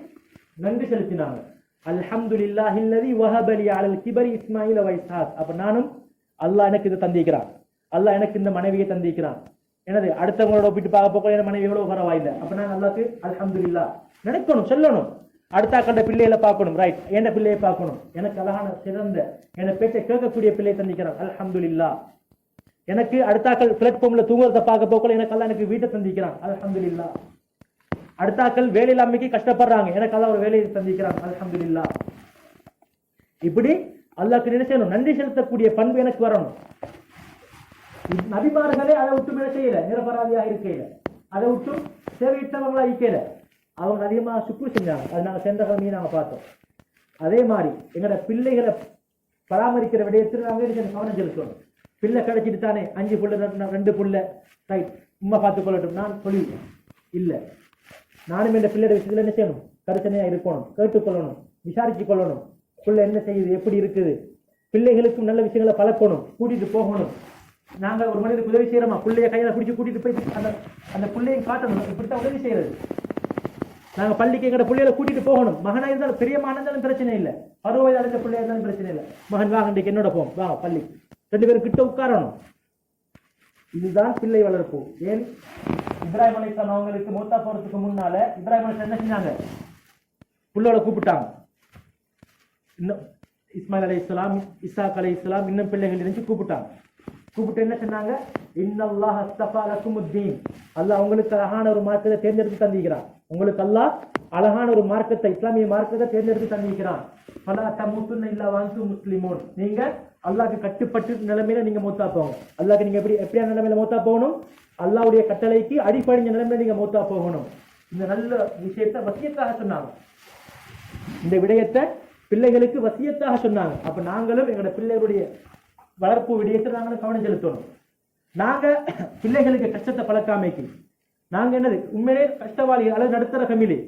நன்றி செலுத்தினாங்க. அல்ஹம்துலில்லாஹில்லதி வஹப லி அலல் கிபரி இஸ்மாயில் வ இஸ்ஹாக். அப்ப நானும் அல்லாஹ் எனக்கு இதை தந்திக்கிறான், அல்லாஹ் எனக்கு இந்த மனைவியை தந்திக்கிறான். எனது அடுத்தவங்களோட ஒப்பிட்டு பார்க்க போக என் மனைவி எவ்வளவு பரவாயில்லை. அப்ப நான் அல்லாஹ்க்கு அல்ஹம்துலில்லாஹ் நினைக்கணும், சொல்லணும். அடுத்த கண்ட பிள்ளைகளை பார்க்கணும், ரைட், என் பிள்ளையை பார்க்கணும். எனக்கு அழகான சிறந்த என் பேச்சை கேட்கக்கூடிய பிள்ளையை தந்திக்கிறான், அல்ஹம்துலில்லாஹ். எனக்கு அடுத்தாக்கள் பிளாட்ஃபார்ம்ல தூங்குறத பார்க்க போக எனக்கு அல்லாஹ் எனக்கு வீட்டை தந்திக்கிறான், அல்ஹம்துலில்லாஹ். அடுத்தாக்கள் வேலை இல்லாமைக்கு கஷ்டப்படுறாங்க, எனக்கு அல்லாஹ் ஒரு வேலையை தந்திக்கிறான், அல்ஹம்துலில்லாஹ். இப்படி அல்லாஹ்க்கு நினைச்சணும், நன்றி செலுத்தக்கூடிய பண்பு எனக்கு வரணும். நபிமார்களே அதை விட்டு என்ன செய்யல, நிரபராதியாக இருக்கையில, அதை விட்டு சேவையிட்டவங்களா இருக்கையில அவங்க அதிகமாக சுக்குரு செஞ்சாங்க. அது நாங்கள் சென்ற கிழமையை நாங்கள் பார்த்தோம். அதே மாதிரி எங்களோட பிள்ளைகளை பராமரிக்கிற விடயத்தில் நாங்கள் கவனம் செலுத்தணும். பிள்ளை கிடைச்சிட்டு தானே 5 புள்ள 2 புள்ள ரைட் உண்மை பார்த்துக் கொள்ளட்டும் நான் சொல்லி இல்லை. நானும் இந்த பிள்ளையோட விஷயத்தில் என்ன செய்யணும், கருத்தனையாக இருக்கணும், கேட்டுக்கொள்ளணும், விசாரிச்சு கொள்ளணும். பிள்ளை என்ன செய்யுது, எப்படி இருக்குது, பிள்ளைகளுக்கும் நல்ல விஷயங்களை பழக்கணும், கூட்டிட்டு போகணும். நாங்கள் ஒரு மனிதருக்கு உதவி செய்யறோமா, பிள்ளைய கையில பிடிச்சி கூட்டிட்டு போய் அந்த பிள்ளையை காட்டணும், இப்படித்தான் உதவி செய்யறது. நாங்க பள்ளிக்கு எங்கட பிள்ளைகளை கூட்டிட்டு போகணும். மகனா இருந்தாலும் பெரிய மகனா இருந்தாலும் பிரச்சனை இல்லை, 60 வயது அடைஞ்ச பிள்ளையா இருந்தாலும் பிரச்சனை இல்லை. மகன் வா இன்றைக்கு என்னோட போம், வா பள்ளி, 2 பேரும் கிட்ட உட்காரணும். இதுதான் பிள்ளை வளர்ப்பு. ஏன் இப்ராஹிம் அலைஹிஸ்ஸலாம் அவங்களுக்கு மூத்தா போறதுக்கு முன்னால இப்ராஹிம் அலைஹிஸ்ஸலாம் என்ன செஞ்சாங்க, புள்ளோட கூப்பிட்டாங்க. இன்னும் இஸ்மாயில் அலைஹிஸ்ஸலாம், இஸ்ஹாக் அலைஹிஸ்ஸலாம் இன்னும் பிள்ளைகள் இருந்து கூப்பிட்டாங்க. கூப்பிட்டு என்ன சொன்னாங்க, இன்னல்லாஹ் அஸ்தஃபா லக்குமுத்தீன், அல்லாஹ் உங்களுக்கு அழகான ஒரு மார்க்கத்தை தேர்ந்தெடுத்து தந்திக்கிறான். உங்களுக்கு அல்லாஹ் அழகான ஒரு மார்க்கத்தை, இஸ்லாமிய மார்க்கத்தை தேர்ந்தெடுத்து தந்திக்கிறான். ஃபலா தமூத்துன்ன இல்லா வஅன்தும் முஸ்லிமூன், நீங்க அல்லாஹ்க்கு கட்டுப்பட்டு நிலைமையில நீங்க மௌத்தா போகணும். அல்லாஹ்க்கு நீங்க எப்படியான நிலைமையில மௌத்தா போகணும், அல்லாஹ்வுடைய கட்டளைக்கு அடிபணிஞ்ச நிலைமையில நீங்க மௌத்தா போகணும். இந்த நல்ல விஷயத்தை வசியத்தாக சொன்னாங்க. இந்த விடயத்தை பிள்ளைகளுக்கு வசியத்தாக சொன்னாங்க. அப்ப நாங்களும் எங்களோட பிள்ளைகளுடைய வளர்ப்பு விடயத்தை நாங்களும் கவனம் செலுத்தணும். நாங்க பிள்ளைகளுக்கு கஷ்டத்தை பழக்காமைக்கு நாங்க என்னது உண்மையிலே கஷ்டவாளி அல்லது நடுத்தர ஃபேமிலி.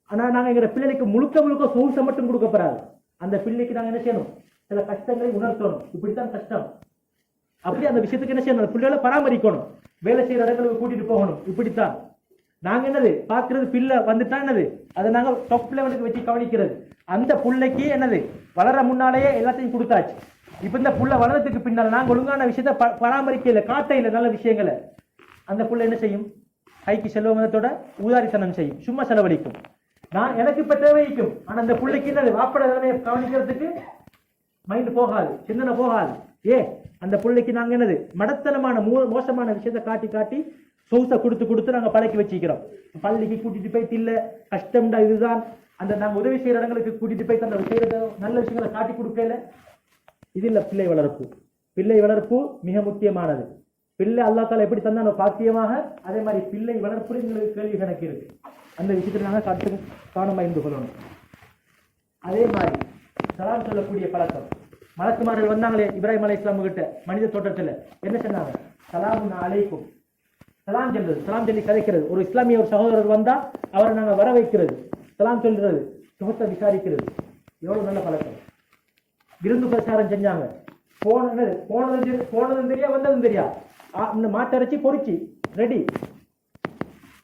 ஆனா நாங்க எங்க பிள்ளைகளுக்கு முழுக்க முழுக்க சொகுசை மட்டும் கொடுக்கப்படாது. அந்த பிள்ளைக்கு நாங்க என்ன செய்யணும், சில கஷ்டங்களை உணர்த்தணும். இப்படித்தான் கஷ்டம், அப்படி அந்த விஷயத்துக்கு என்ன செய்யணும், பிள்ளைகளை பராமரிக்கணும், வேலை செய்யற இடங்களுக்கு கூட்டிட்டு போகணும். இப்படித்தான் நாங்க என்னது பாக்குறது, பிள்ளை வந்துட்டா என்னது அதை நாங்க டாப் லெவலுக்கு வச்சு கவனிக்கிறது. அந்த பிள்ளைக்கு என்னது வளர முன்னாலேயே எல்லாத்தையும் கொடுத்தாச்சு. இப்ப இந்த புள்ள வளர்றதுக்கு பின்னால் நாங்க ஒழுங்கான விஷயத்த பராமரிக்கல, காட்டையில நல்ல விஷயங்களை, அந்த புள்ள என்ன செய்யும், கைக்கு செல்வதோட ஊதாரித்தனம் செய்யும், சும்மா செலவழிக்கும். நான் எனக்கு இப்ப தேவைக்கும், ஆனா அந்த பிள்ளைக்கு என்னது வாப்பட நிலைமையை கவனிக்கிறதுக்கு மைண்ட் போகாது, சிந்தனை போகாது. அந்த பிள்ளைக்கு நாங்க என்னது மடத்தனமான மோசமான விஷயத்தை காட்டி காட்டி சொகுசை கொடுத்து நாங்க பழக்கி வச்சுக்கிறோம். பள்ளிக்கு கூட்டிட்டு போயிட்டு இல்ல கஷ்டம்டா இதுதான், அந்த நாங்க உதவி செய்யற இடங்களுக்கு கூட்டிட்டு போயிட்டு அந்த செய்யறத நல்ல விஷயங்களை காட்டி கொடுக்கல. இது இல்ல பிள்ளை வளர்ப்பு. பிள்ளை வளர்ப்பு மிக முக்கியமானது. பிள்ளை அல்லாஹ் தஆலா எப்படி தந்தானோ பாக்கியமாக, அதே மாதிரி பிள்ளை வளர்ப்பு எங்களுக்கு கேள்வி கணக்கு இருக்கு. அந்த விஷயத்துல நாங்க கவனமா இருந்து கொள்ளணும். அதே மாதிரி சலாம் சொல்லக்கூடிய பழக்கம். மலக்குமார்கள் வந்தாங்களே இப்ராஹிம் அலைஹிஸ்ஸலாம் கிட்ட மனித தோட்டத்துல, என்ன சொன்னாங்க, சலாமுன் அலைக்கும், சலாம் சொல்றது, சலாம் சொல்லி கதைக்கிறது. ஒரு இஸ்லாமிய ஒரு சகோதரர் வந்தா அவரை நாங்க வர வைக்கிறது, சலாம் சொல்றது, சுகத்தை விசாரிக்கிறது. எவ்வளவு நல்ல பழக்கம். விருந்து பிரச்சாரம் செஞ்சாங்க. போனதும் தெரியா வந்ததும் தெரியா, இந்த மாட்டரைச்சி பொறிச்சு ரெடி.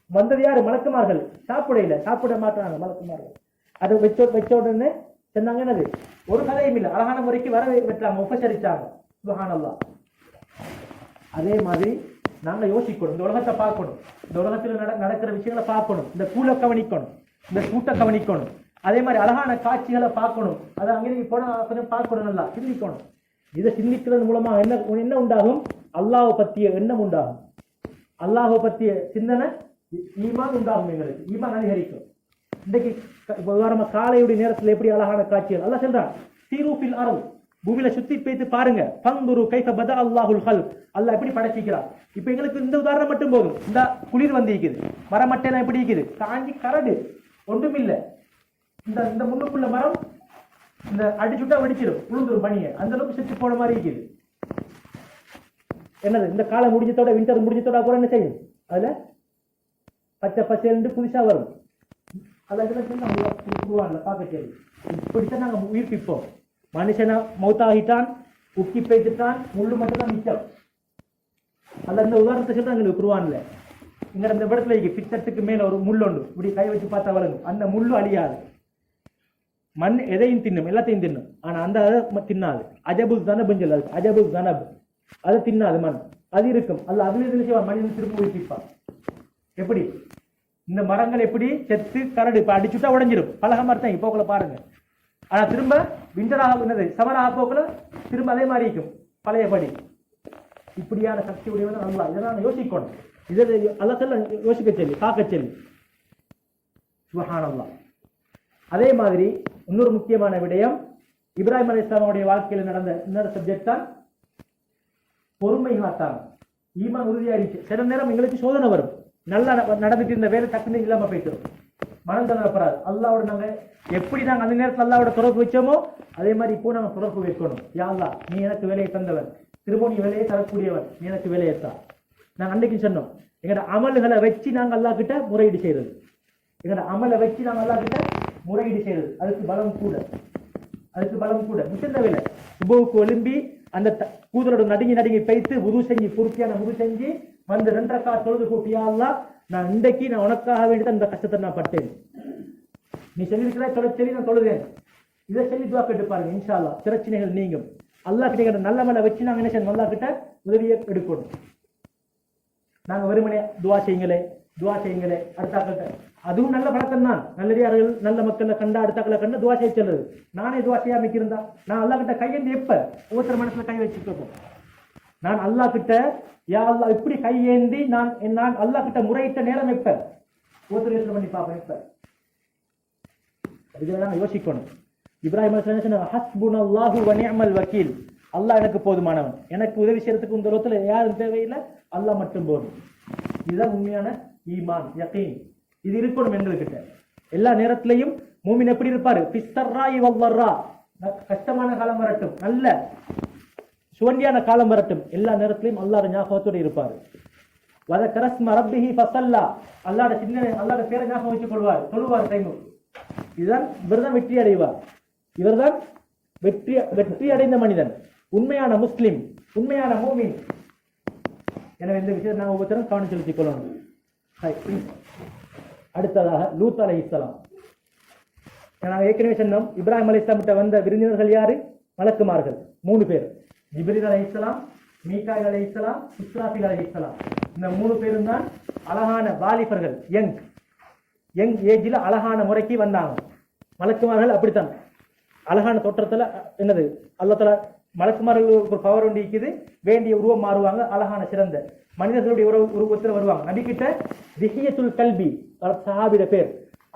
வந்தது யாரு, மலக்குமார்கள். சாப்பிட மாட்டாங்க மலக்குமார்கள். அதை வச்ச உடனே சொன்னாங்க என்னது, ஒரு கதையும் இல்லை, அழகான முறைக்கு வர வச்சாங்க, உபசரிச்சாங்க. சுப்ஹானல்லாஹ். அதே மாதிரி நாங்க யோசிக்கணும், இந்த உலகத்தை பார்க்கணும், இந்த உலகத்தில் நடக்கிற விஷயங்களை பார்க்கணும், இந்த கூலை கவனிக்கணும், இந்த கூட்டை கவனிக்கணும். அதே மாதிரி அழகான காட்சிகளை பார்க்கணும். அதை அங்கே போனா பார்க்கணும், நல்லா சிந்திக்கணும். இதை சிந்திக்கிறது மூலமா என்ன உண்டாகும், அல்லாஹ் பற்றிய எண்ணம் உண்டாகும், அல்லாஹ் பற்றிய சிந்தனை, ஈமான் உண்டாகும். எங்களுக்கு ஈமான் அதிகரிக்கும். இன்றைக்கு உதாரணமா காலையுடைய நேரத்தில் எப்படி அழகான காட்சிகள் அல்லாஹ் சொல்றான், சீரூஃபில் அர்த், பூமியில சுத்தி பேத்து பாருங்க, பந்துரு கைஃப பதா அல்லாஹுல் ஹல்க், அல்லாஹ் எப்படி படைச்சிக்கிறான். இப்ப எங்களுக்கு இந்த உதாரணம் மட்டும் போதும். இந்த குளிர் வந்து இருக்குது, மரமட்டையெல்லாம் எப்படி இருக்குது, காஞ்சி கரடு ஒன்றும் இல்லை. இந்த முன்னுக்குள்ள மரம் இந்த அடிச்சுட்டா வெடிச்சிடும், உளுந்துரும் பனியை, அந்த அளவுக்கு செத்து போன மாதிரி இருக்குது. என்னது இந்த காலம் முடிஞ்சதோட வின்டர் முடிஞ்சதோட அப்புறம் என்ன செய்யும்? அதுல பச்சை பச்சைன்னு புதுசா வரும். அதெல்லாம் பார்க்க சரி. இப்படித்தான் நாங்க உயிர்ப்பிப்போம். மனுஷனை மௌத்தாகிட்டான், உக்கி பேய்த்துட்டான், முள்ளு மட்டும் தான் மிச்சம். அல்ல இந்த உதாரணத்தை சொல்றாங்க எங்களுக்கு குருவான்ல. இங்க இந்த இடத்துல பிச்சத்துக்கு மேல ஒரு முள்ளொண்டு இப்படி கை வச்சு பார்த்தா வரும். அந்த முள்ளு அழியாது. மண் எதையும் தின்னும், எல்லாத்தையும் தின்னும். ஆனா அந்த தின்னாது. அஜபு தனபுஞ்சல், அஜபு தனப் அதை தின்னாது மண். அது இருக்கும். அல்ல அதுல இதுல செய்வான், மனிதன் திரும்ப உயிர்ப்பிப்பான். எப்படி இந்த மரங்கள் எப்படி செத்து கரடு இப்ப அடிச்சுட்டா உடஞ்சிரும். பலக மரத்தான் போக்குல பாருங்க. ஆனா திரும்ப விண்டராக என்னது சமராக போக்குல திரும்ப அதே மாதிரி இருக்கும் பழையபடி. இப்படியான சக்தி உடையவன் அல்லா. இதை நான் யோசிக்கணும். இதை அல்ல யோசிக்க சொல்லி காக்க சொல்லி சுப்ஹானல்லாஹ். அதே மாதிரி இன்னொரு முக்கியமான விடயம் இப்ராஹிம் அலைஹிஸ்ஸலாமுடைய வாழ்க்கையில் நடந்த இன்னொரு சப்ஜெக்ட் தான் பொறுமை காத்தாங்க. ஈமான் உறுதியாயிருச்சு. சில நேரம் எங்களுக்கு சோதனை வரும். நல்லா நடந்துட்டு இருந்த வேலை டக்குன்னு இல்லாம போயிட்டு மனம் தளரப்படாது. அல்லாவோட நாங்க எப்படி நாங்க அந்த நேரத்தில் அல்லாவோட தொடர்பு வச்சோமோ அதே மாதிரி இப்போ நாங்க தொடர்பு வைக்கணும். யா அல்லாஹ், நீ எனக்கு வேலையை தந்தவன், திரும்ப நீ வேலையை தரக்கூடியவன், நீ எனக்கு வேலையை தா. நாங்க அன்றைக்கு சொன்னோம், எங்களோட அமல்களை வச்சு நாங்க அல்லாஹ் கிட்ட முறையீடு செய்யறது. எங்களோட அமலை வச்சு நாங்க அல்லாஹ் கிட்ட முறையீடு செய்யறது. அதுக்கு பலம் கூட, அதுக்கு பலம் கூட. முக்கிய வேலை சுபவுக்கு ஒலிம்பி அந்த கூதலோட நடுங்கி பைத்து உது செஞ்சு பூர்த்தியான உது செஞ்சு வந்து 2 ரக்காத் தொழுது கூட்டியா அல்லாஹ், நான் இன்றைக்கு நான் உனக்காக வேண்டிதான் இந்த கஷ்டத்தை நான் பட்டேன். நீ சொல்லியிருக்கிற தொலைச்செல்லி நான் தொழுதேன். இதை சொல்லி துவா கேட்டு பாருங்க. இன்ஷா அல்லாஹ் பிரச்சனைகள் நீங்கும். அல்லாஹ் கிட்ட நல்ல மேல வச்சு நாங்க என்ன செய்யணும்? அல்லாஹ் கிட்ட உதவியை எடுக்கணும். நாங்க வெறுமனே துவா செய்யுங்களே அடுத்தாக்கிட்ட அதுவும் நல்ல பழக்கம் தான். நல்லடியார்கள் நல்ல மக்களை கண்டா அடுத்தாக்களை கண்டா துவா செய்ய சொல்லுது. நானே துவா செய்யாம இருந்தா நான் அல்லாஹ் கிட்ட கையேந்தி எப்ப ஒவ்வொருத்தர் மனசுல கை வச்சுட்டு இருக்கோம். நான் அல்லாஹ் கிட்ட யா அல்லாஹ் இப்படி கையேந்தி நான் அல்லாஹ் கிட்ட முறையிட்ட நேரம் எப்ப ஒவ்வொருத்தர் யோசனை பண்ணி பார்ப்பேன். எப்ப இதெல்லாம் யோசிக்கணும். இப்ராஹிம் அலைஹிஸ்ஸலாம் ஹஸ்புனல்லாஹு வ நிஅமல் வக்கீல். அல்லாஹ் எனக்கு போதுமானவன், எனக்கு உதவி செய்யறதுக்கு இந்த உலகத்துல யாரும் தேவையில்லை, அல்லாஹ் மட்டும் போதும். இதுதான் உண்மையான ஈமான், யகீன். இது இருக்கணும் எங்ககிட்ட. எல்லா நேரத்திலையும் மூமின் எப்படி இருப்பாரு? ஃபிஸ்ஸர்ராஇ வல்லர்ரா, கஷ்டமான காலம் வரட்டும், நல்ல சுவண்டியான காலம் வரட்டும், எல்லா நேரத்திலையும் அல்லாஹ்வுடைய ஞாபகத்தோடு இருப்பாரு. வதக்கர ஸ்ம ரப்பிஹி ஃபஸல்லா, அல்லாஹ்வுடைய சிந்தனை அல்லாஹ்வுடைய பேரை ஞாபகம் வச்சுக் கொள்வார், தொழுவார் டைம். இதுதான் இவர்தான் வெற்றி அடைவார். இவர்தான் வெற்றி அடைந்த மனிதன், உண்மையான முஸ்லிம், உண்மையான மூமின். எனவே இந்த விஷயத்தை நான் ஒவ்வொருத்தரும் கவனம் செலுத்திக் கொள்ளணும். அடுத்ததாக லூத் அலைஹிஸ்ஸலாம். நாங்கள் ஏற்கனவே சொன்னோம், இப்ராஹிம் அலைஹிஸ்ஸலாம் வந்த விருந்தினர்கள் யாரு? மலக்குமார்கள் 3 பேர். ஜிப்ரீல் அலைஹிஸ்ஸலாம், மீகாயில் அலைஹிஸ்ஸலாம், இஸ்ராஃபீல் அலைஹிஸ்ஸலாம். இந்த 3 பேரும் தான் அழகான வாலிபர்கள், யங் ஏஜில் அழகான முறைக்கு வந்தாங்க. மலக்குமார்கள் அப்படித்தான் அழகான தோற்றத்துல என்னது அல்லாஹ் தஆலா மலக்குமார்களுக்கு ஒரு பவர் ஒன்று இருக்குது. வேண்டிய உருவம் மாறுவாங்க, அழகான சிறந்த மனிதர்களுடைய உருவத்தில் வருவாங்க. நபிக்கிட்ட திஹியத்துல் கல்பி சஹாபிட பேர்.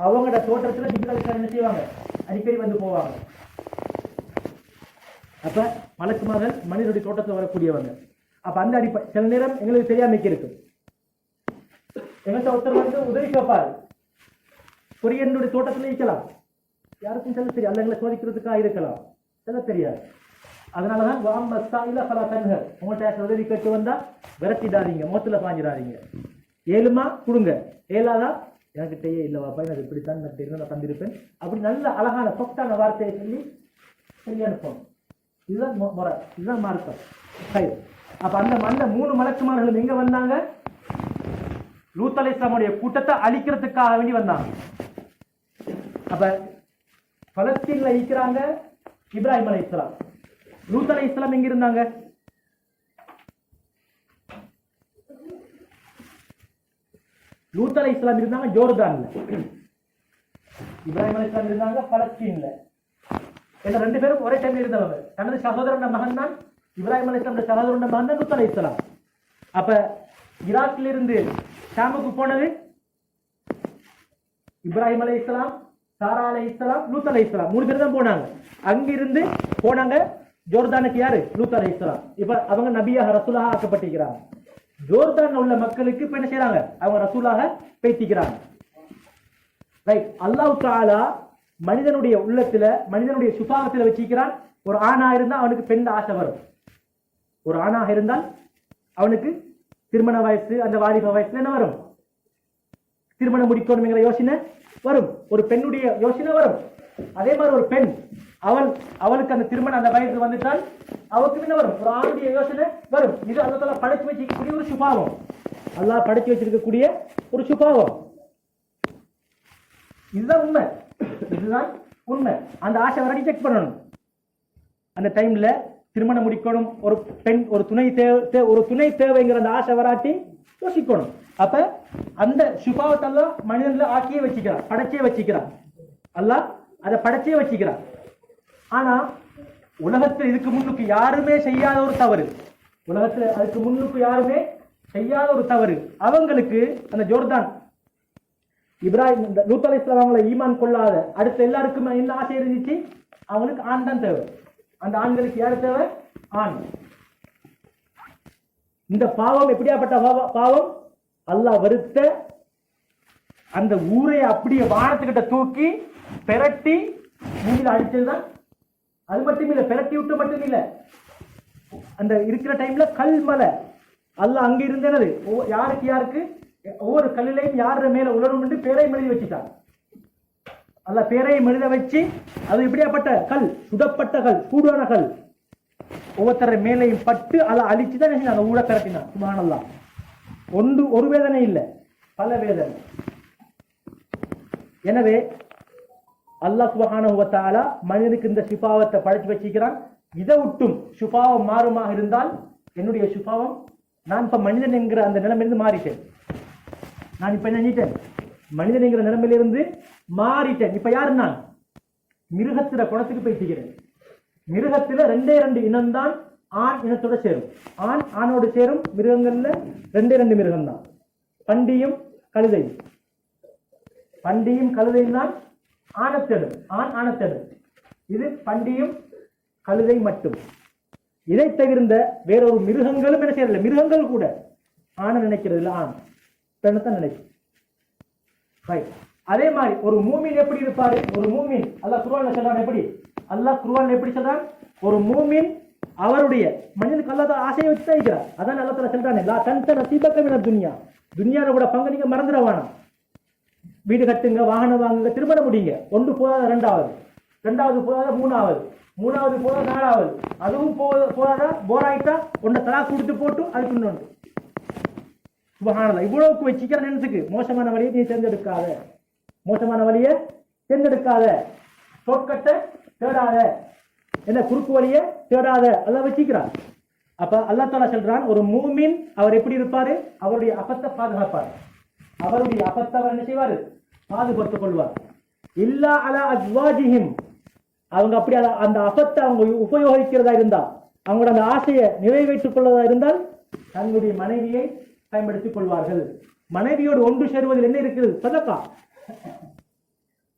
அவங்களோட தோற்றத்துல ஜிப்ரீல் என்ன செய்வாங்க? அடிக்கடி வந்து போவாங்க. அப்ப மலக்குமார்கள் மனிதனுடைய தோட்டத்தில் வரக்கூடியவங்க. அப்ப அந்த அடிப்படை சில நேரம் எங்களுக்கு தெரியாம இருக்கு. எங்கள்கிட்ட ஒருத்தர் வந்து உதவி கேட்பாரு, கொரியனுடைய தோட்டத்தில் இருக்கலாம், யாருக்கும் சொல்ல தெரியும், அல்ல எங்களை சோதிக்கிறதுக்காக இருக்கலாம், சொல்ல தெரியாது. அதனாலதான் உங்கள்கிட்ட உதவி கேட்டு வந்தா விரட்டிடாதீங்க, மோத்துல பாஞ்சிடாதீங்க. ஏழுமா கொடுங்க, ஏழாதான் எனக்கிட்டயே இல்லவாப்பா, எனக்கு இப்படித்தான் நான் தந்திருப்பேன், அப்படி நல்ல அழகான சொத்தான வார்த்தையை சொல்லி அனுப்பணும். இதுதான் முறை, இதுதான் மார்க்கம். அப்ப அந்த 3 மலக்குமார்கள் எங்க வந்தாங்க? லூத் அலைஹிஸ்ஸலாமுடைய கூட்டத்தை அழிக்கிறதுக்காக வேண்டி வந்தாங்க. அப்ப பலஸ்தீன்ல இருக்கிறாங்க இப்ராஹிம் அலைஹிஸ்ஸலாம். லூத் அலைஹிஸ்ஸலாம் எங்க இருந்தாங்க? லூத் அலைஹிஸ்ஸலாம் இருந்தாங்க ஜோர்தான்ல, இப்ராஹிம் அலைஹிஸ்ஸலாம் இருந்தாங்க பலஸ்தீன்ல. என்ன 2 பேரும் ஒரே டைம்ல இருந்தவங்க. தனது சகோதரன் மகன் தான் இப்ராஹிம் அலைஹிஸ்ஸலாம், சகோதரன் மகன் தான் லூத் அலைஹிஸ்ஸலாம். அப்ப ஈராக்ல இருந்து ஷாமுக்கு போனது இப்ராஹிம் அலைஹிஸ்ஸலாம், சாரா அலைஹிஸ்ஸலாம், லூத் அலைஹிஸ்ஸலாம் 3 பேர் தான் போனாங்க. அங்கிருந்து போனாங்க ஜோர்தானுக்கு யாரு? லூத் அலைஹிஸ்ஸலாம். இப்ப அவங்க நபியாக ரசூலாக ஆக்கப்பட்டிருக்கிறாங்க. ஜோர்தான் உள்ள மக்களுக்கு இப்ப என்ன செய்யறாங்க? அவங்க ரசூலாக பேசிக்கிறாங்க. ரைட். அல்லாஹ் தஆலா மனிதனுடைய உள்ளத்துல, மனிதனுடைய சுபாவத்துல வச்சிருக்கிறான். ஒரு ஆணா இருந்தா அவனுக்கு பெண் ஆசை வரும். ஒரு ஆணாக இருந்தால் அவனுக்கு திருமண வயசு, அந்த வாலிப வயசுல என்ன வரும்? திருமணம் முடிக்கணுங்கிற யோசனை வரும். ஒரு பெண்ணுடைய யோசனை வரும். அதே மாதிரி ஒரு பெண் அவளுக்கு அந்த திருமணம் அந்த வயசு வந்துட்டால் அவருக்கு என்ன வரும்? ஒரு ஆணுடைய யோசனை வரும். இது அல்லாஹ் படைச்சு வச்சிருக்கக்கூடிய ஒரு சுபாவம். அல்லாஹ் படைச்சு வச்சிருக்கக்கூடிய ஒரு சுபாவம். இதுதான் உண்மை. இதுதான் உண்மை. அந்த ஆசை வரைக்கும் செக் பண்ணணும். அந்த டைம்ல திருமணம் முடிக்கணும், ஒரு பெண் ஒரு துணை தேவைங்கிற அந்த ஆசை வராட்டி யோசிக்கணும். அப்ப அந்த சுபாவத்தெல்லாம் மனிதன்ல ஆக்கியே வச்சுக்கிறான், படைச்சே வச்சுக்கிறான். அல்லாஹ் அதை படைச்சே வச்சுக்கிறான். ஆனா உலகத்தில் இதுக்கு முன்னுக்கு யாருமே செய்யாத ஒரு தவறு, உலகத்துல அதுக்கு முன்னுக்கு யாருமே செய்யாத ஒரு தவறு, அவங்களுக்கு அந்த ஜோர்தான் இப்ராஹிம் லூத் அலைஹிஸ்ஸலாம் அவங்களை ஈமான் கொள்ளாத அடுத்த எல்லாருக்கும் என்ன ஆசை இருந்துச்சு? அவங்களுக்கு ஆண் தான் தேவை. அந்த ஆண்களுக்கு யாரு தேவை? ஆண். இந்த பாவம் எப்படியாப்பட்ட பாவம்? அல்லாஹ் வெறுத்த அந்த ஊரை அப்படியே வானத்துக்கிட்ட தூக்கி பெரட்டி மூங்கில அடிச்சதுதான். அது மட்டும் இல்ல, பெரட்டி விட்டு மட்டும் இல்ல, அந்த இருக்கிற டைம்ல கல் மலை அல்லாஹ் அங்க இருந்தது. யாருக்கு ஒவ்வொரு கல்லிலையும் யார மேல உலரும் என்று பேரையும் எழுதி வச்சுட்டான். அல்ல பேரையும் எழுத வச்சு அது எப்படியாப்பட்ட கல்? சுடப்பட்ட கல், சூடான கல். ஒவ்வொருத்தர மேலையும் பட்டு அதை அழிச்சுதான் அந்த ஊட கரட்டினான். சுப்ஹானல்லாஹ். ஒரு வேதனை இல்லை, பல வேதனை. எனவே அல்லாஹ் சுப்ஹானஹு வ தஆலா மனிதனுக்கு இந்த சுபாவத்தை படைச்சு வச்சிருக்கிறான். இதை விட்டும் சுபாவம் மாறுமாக இருந்தால், என்னுடைய சுபாவம், நான் இப்ப மனிதன் என்கிற அந்த நிலைமையிலிருந்து மாறிட்டேன். நான் இப்ப நினைட்டேன் மனிதன் என்கிற நிலைமையிலிருந்து மாறிட்டேன். இப்ப யாரு? நான் மிருகத்தில குணத்துக்கு போயிட்டுகிறேன். மிருகத்துல 2 இனம்தான் ஆண் இனத்தோட சேரும். ஆண் ஆணோடு சேரும். மிருகங்கள்ல 2 மிருகம் தான், பண்டியும் கழுதையும். பண்டியும் கழுதையும் தான் ஆணத்தெடும், ஆண் ஆணத்தெடும். இது பண்டியும் கழுதை மட்டும். இதை தவிர்ந்த வேறொரு மிருகங்களும் என்ன செய்யறதில்லை. மிருகங்கள் கூட ஆணை நினைக்கிறது இல்லை, ஆண் பெண்ணத்தான் நினைக்கும். அதே மாதிரி ஒரு மூமின் எப்படி இருப்பாரு? ஒரு மூமின் அல்லாஹ் குர்ஆன்ல சொல்றான். எப்படி அல்லாஹ் குர்ஆன்ல எப்படி சொல்றான்? ஒரு மூமின் அவருடைய மனிதனுக்கு அல்லாஹ் ஆசையை வச்சு தான் இருக்கிறார். அதான் அல்லாஹ் தஆலா சொல்றானே, லா தன்ஸ நஸீபக மினத் துன்யா. துன்யால கூட பங்கு நீங்க மறந்துடவானா. வீடு கட்டுங்க, வாகனம் வாங்குங்க, திருமணம் முடியுங்க. ஒன்று போதாத ரெண்டாவது, ரெண்டாவது போதாத மூணாவது, மூணாவது போதாத நாலாவது, அதுவும் போதாத போராயிட்டா ஒன்றை தலா கொடுத்து போட்டு அதுக்கு இன்னொன்று. சுப்ஹானல்லாஹ். இவ்வளவுக்கு வச்சுக்கிற நினைச்சுக்கு மோசமான வழியை நீ தேர்ந்தெடுக்காத, மோசமான வழியை தேர்ந்தெடுக்காத, ஷார்ட்கட்டை தேடாத, என்ன குறுக்கு வழியை தேடாத. அல்லாஹ் வச்சுக்கிறான். அப்ப அல்லாஹ் தஆலா சொல்றான், ஒரு மூமின் அவர் எப்படி இருப்பாரு? அவருடைய அபத்தை பாதுகாப்பார். அவருடைய அபத்தை அவர் என்ன செய்வாரு? பாதுகாத்துக் கொள்வார். இல்லா அலா அஸ்வாஜிஹிம். அவங்க அப்படி அந்த அபத்தை அவங்க உபயோகிக்கிறதா இருந்தா, அவங்களோட அந்த ஆசையை நிறைவேற்றிக் கொள்வதா இருந்தால் தங்களுடைய மனைவியை பயன்படுத்திக் கொள்வார்கள். மனைவியோடு ஒன்று சேருவதில் என்ன இருக்கிறது? சதகா.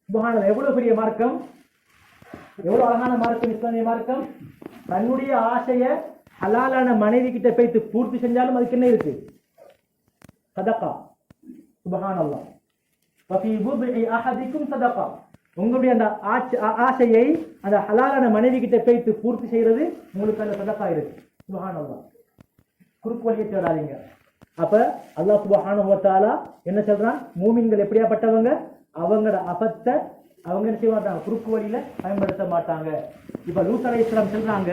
சுப்ஹானல்லாஹ். எவ்வளவு பெரிய மார்க்கம், எவ்வளவு அழகான மார்க்கம் இஸ்லாமிய மார்க்கம். தன்னுடைய ஆசைய ஹலாலான மனைவி கிட்ட போய்த்து பூர்த்தி செஞ்சாலும் அதுக்கு என்ன இருக்கு? சதகா. சுப்ஹானல்லாஹ். வஃபீ புத்இ அஹதிக்கும் சதகா. உங்களுடைய அந்த ஆசையை அந்த ஹலாலான மனைவி கிட்ட போய்த்து பூர்த்தி செய்யறது உங்களுக்கு அந்த சதகா இருக்கு. சுப்ஹானல்லாஹ். குறுக்கு வழியை தேடாதீங்க. அப்ப அல்லாஹ் சுப்ஹானஹு வ தஆலா என்ன சொல்றான்? மூமின்கள் எப்படியாப்பட்டவங்க? அவங்களோட அபத்தை அவங்க என்ன செய்ய மாட்டாங்க? குறுக்கு வழியில பயன்படுத்த மாட்டாங்க. இப்ப லூத் அலைஹிஸ்ஸலாம் சொல்றாங்க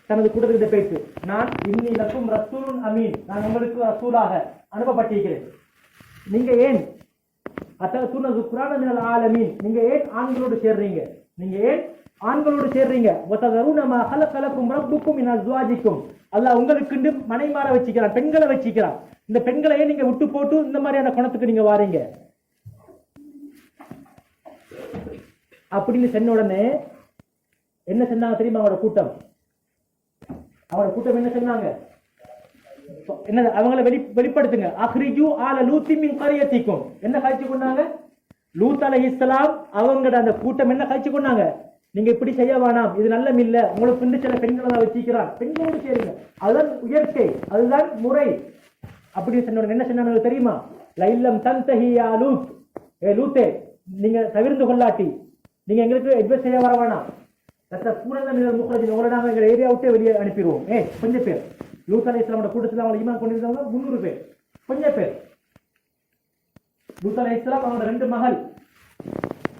தனது கூட்டத்திட்ட பேச்சு, நான் இன்னி லக்கும் ரசூலுன் அமீன், நான் உங்களுக்கு ரசூலாக அனுப்பப்பட்டிருக்கிறேன். நீங்க ஏன் அத்தூன ஸுக்ரான மினல் ஆலமீன், நீங்க ஏன் ஆண்களோடு சேர்றீங்க? நீங்க ஏன் ஆண்களோடு சேர்றீங்க? வததருன மா ஹலகலக்கும் ரப்புக்கும் மின் அஸ்வாஜிக்கும். அல்லாஹ் உங்களுக்கு மனைமார வச்சிக்கிறான், பெண்களை வச்சிக்கிறான். இந்த பெண்களையே நீங்க விட்டு போட்டு இந்த மாதிரியான குணத்துக்கு நீங்க வாரீங்க அப்படின்னு சொன்ன உடனே என்ன சொன்னாங்க தெரியுமா? அவரோட கூட்டம் என்ன சொன்னாங்க? என்ன அவங்களை வெளிப்படுத்துங்க. அஹ்ரிஜு ஆல லூத்தி மின் கரியத்திக்கும். என்ன காய்ச்சி கொண்டாங்க? லூத் அலைஹிஸ்ஸலாம் அவங்களோட அந்த கூட்டம் என்ன காய்ச்சி கொண்டாங்க? நீங்க இப்படி செய்ய வேணாம், இது நல்லம் இல்ல, உங்களுக்கு வந்து சில பெண்களை தான் வச்சிக்கிறான், பெண்களோடு சேருங்க, அதுதான் இயற்கை, அதுதான் முறை அப்படி சொன்ன என்ன சொன்னாங்க தெரியுமா? லைல்லம் தன்தஹி யா லூத், லூத்தே நீங்க தவிர்த்து கொள்ளாட்டி நீங்க எங்களுக்கு அட்வைஸ் செய்ய வர வேணாம். உங்களை நாங்கள் எங்கள் ஏரியா விட்டு வெளியே அனுப்பிடுவோம். கொஞ்சம் பேர் லூத் அலைஹிஸ்ஸலாமோட கூட்டத்தில் அவங்க ஈமான் கொண்டிருந்தவங்க 300 பேர், கொஞ்சம் பேர். லூத் அலைஹிஸ்ஸலாம் அவங்களோட 2 மகள்,